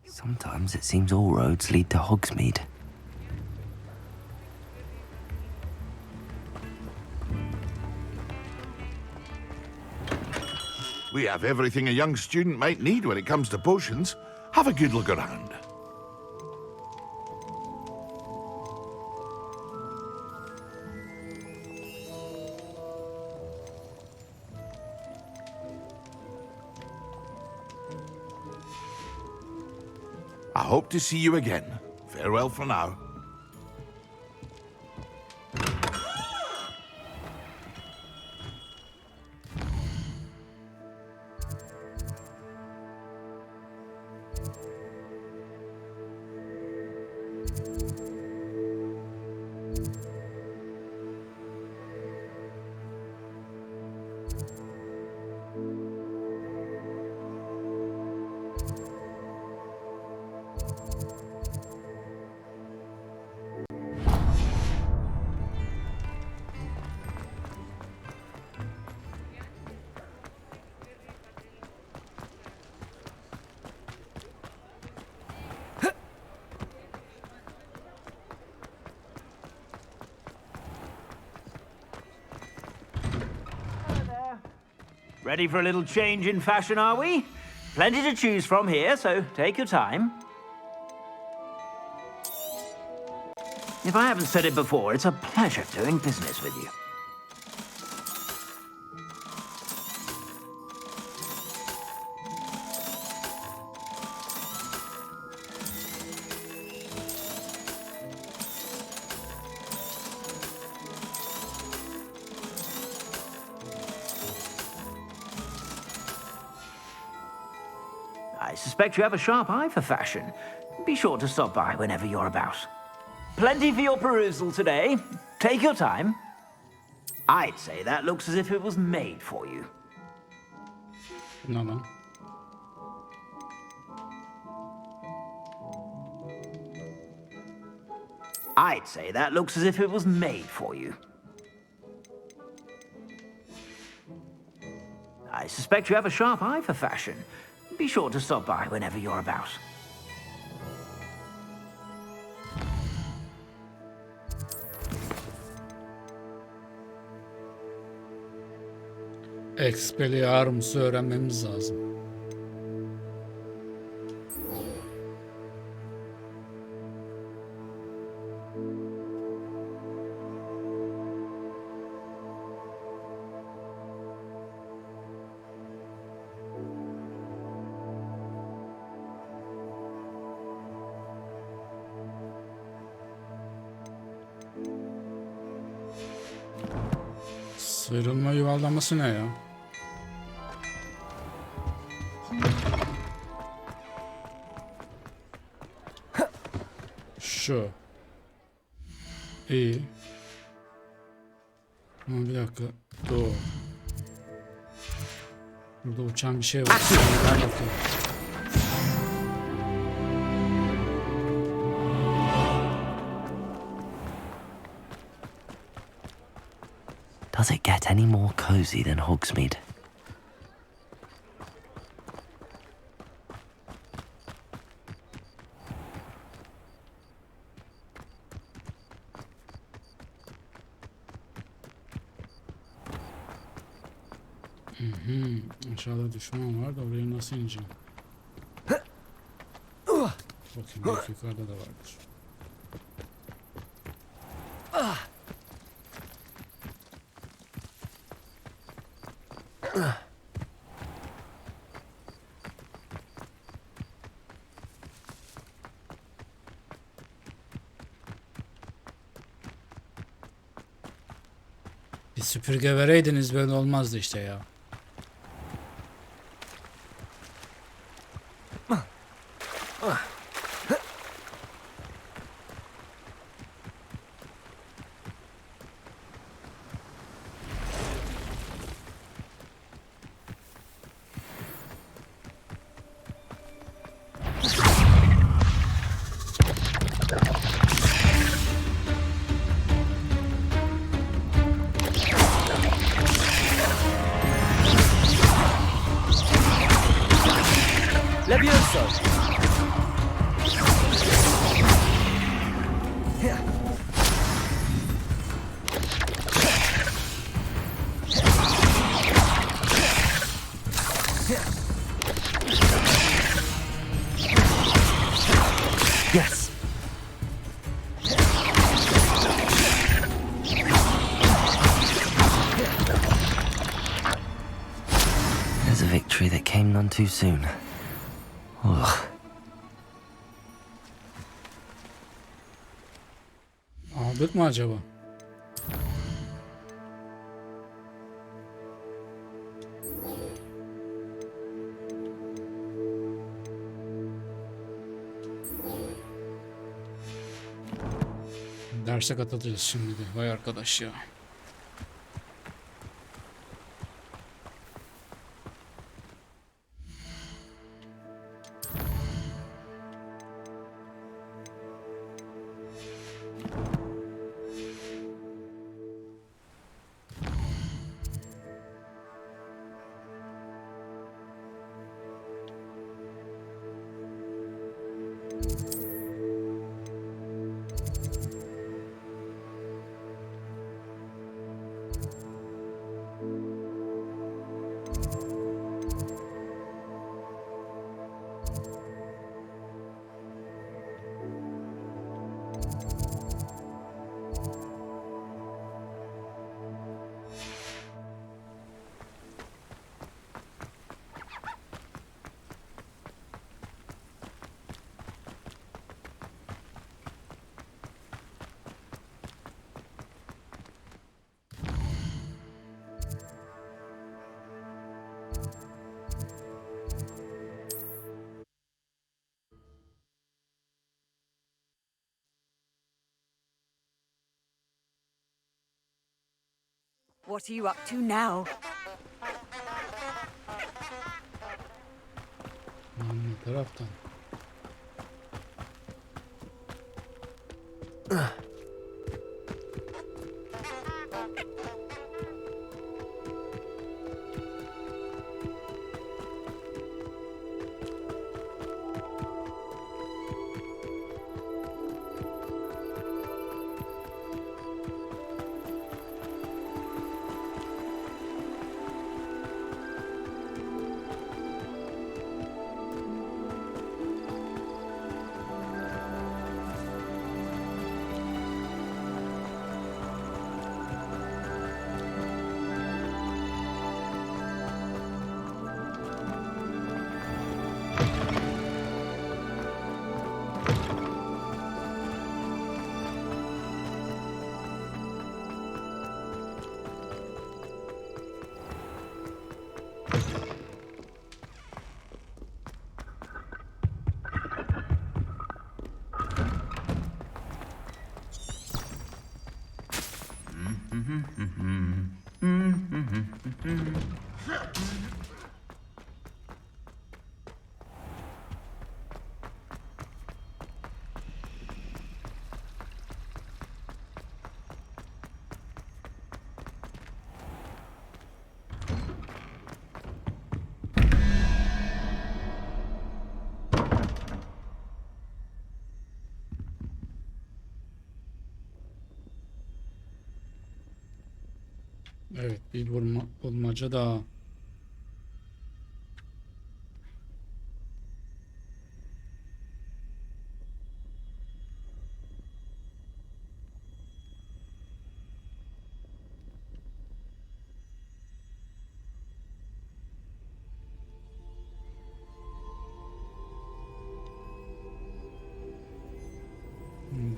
Sometimes it seems all roads lead to Hogsmeade. We have everything a young student might need when it comes to potions. Have a good look around. I hope to see you again. Farewell for now. Ready for a little change in fashion, are we? Plenty to choose from here, so take your time. If I haven't said it before, it's a pleasure doing business with you. I suspect you have a sharp eye for fashion. Be sure to stop by whenever you're about. Plenty for your perusal today. Take your time. I'd say that looks as if it was made for you. No. I'd say that looks as if it was made for you. I suspect you have a sharp eye for fashion. Be sure to stop by whenever you're about. Expelliarmus'u öğrenmemiz lazım. Sıyrılma yuvarlaması ne ya? Şu. İyi. Ama bir dakika. Dur. Burada uçan bir şey var. Ver bakayım. Does it get any more cozy than Hogsmeade? Aşağıda düşman var da oraya nasıl ineceğim? Bakayım belki yukarıda da vardır. Bir süpürge vereydiniz böyle olmazdı işte ya. none too soon. Ugh. Aldık mı acaba? Derse katılacağız şimdi de. Vay arkadaş ya. What are you up to now? Ne taraftan? Evet, bir bulmaca daha.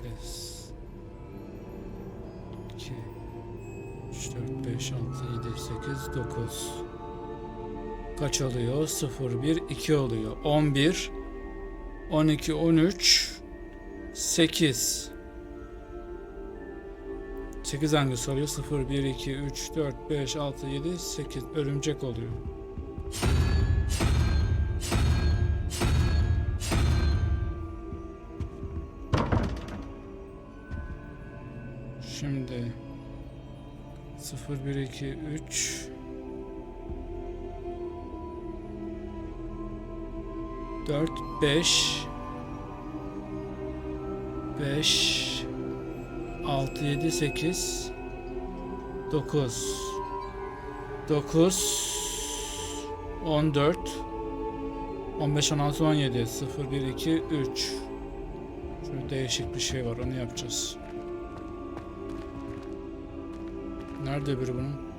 Des. 2 3 4 5 6 7 8 9. Kaç oluyor? 0 1 2 oluyor. 11 12 13 8. 8 hangisi oluyor? 0 1 2 3 4 5 6 7 8 örümcek oluyor. Şimdi 0 1 2 3 4 5 5 6 7 8 9 9 14 15 16 17 0 1 2 3. Şöyle değişik bir şey var, onu yapacağız. Nerede biri bunun?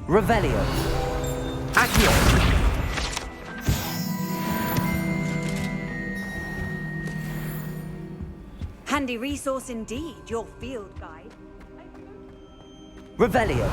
Revelio. Accio. Handy resource indeed, your field guide. Revelio.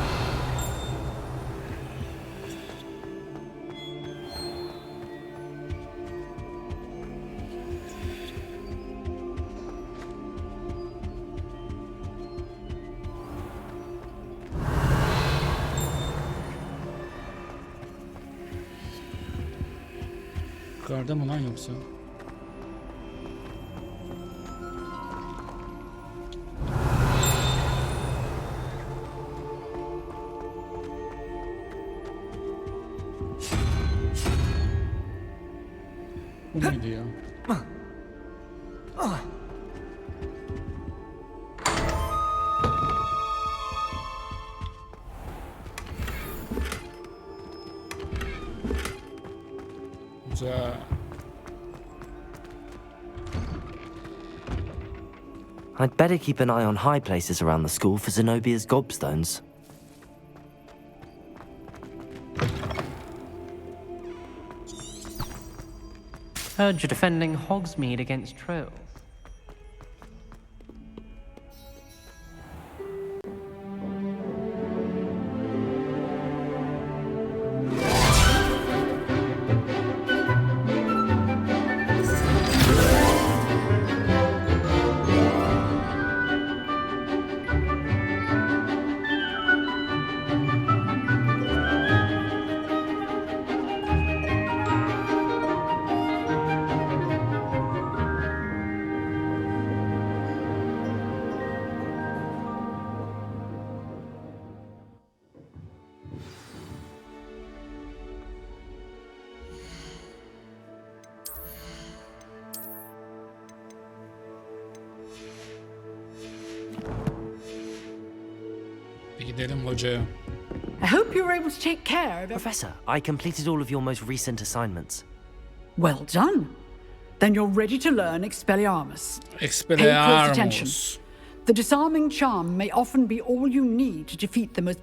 Yukarıda mı lan yoksa? Bu neydi ya? Güzel. I'd better keep an eye on high places around the school for Zenobia's gobstones. Heard you're defending Hogsmeade against trolls. Gidelim hocaya. I hope you were able to take care of it. Professor, I completed all of your most recent assignments. Well done. Then you're ready to learn Expelliarmus. Pay close attention. Expelliarmus. The disarming charm may often be all you need to defeat the most...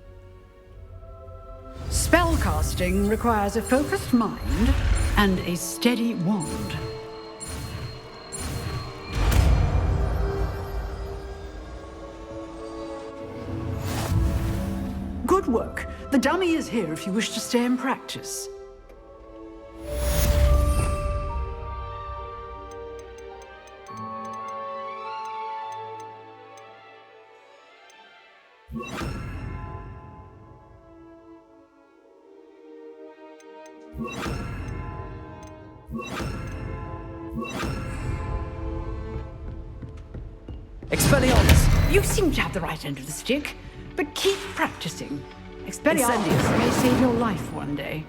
Spellcasting requires a focused mind and a steady wand. Good work. The dummy is here if you wish to stay and practice. Expelliarmus! You seem to have the right end of the stick, but keep practicing. Expelliarmus may save your life one day.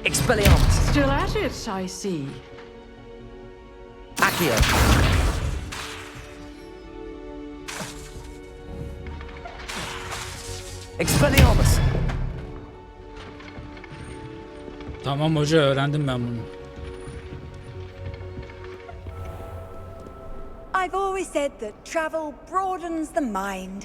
Expelliarmus! Still at it, I see. Accio! Expelliarmus! Tamam hoca, öğrendim ben bunu. I've always said that travel broadens the mind.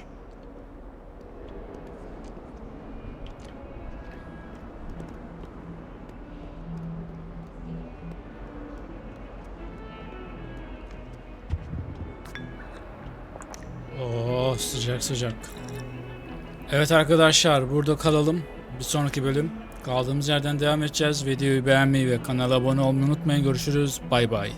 Oo, sıcak sıcak. Evet arkadaşlar, burada kalalım. Bir sonraki bölüm kaldığımız yerden devam edeceğiz. Videoyu beğenmeyi ve kanala abone olmayı unutmayın. Görüşürüz. Bay bay.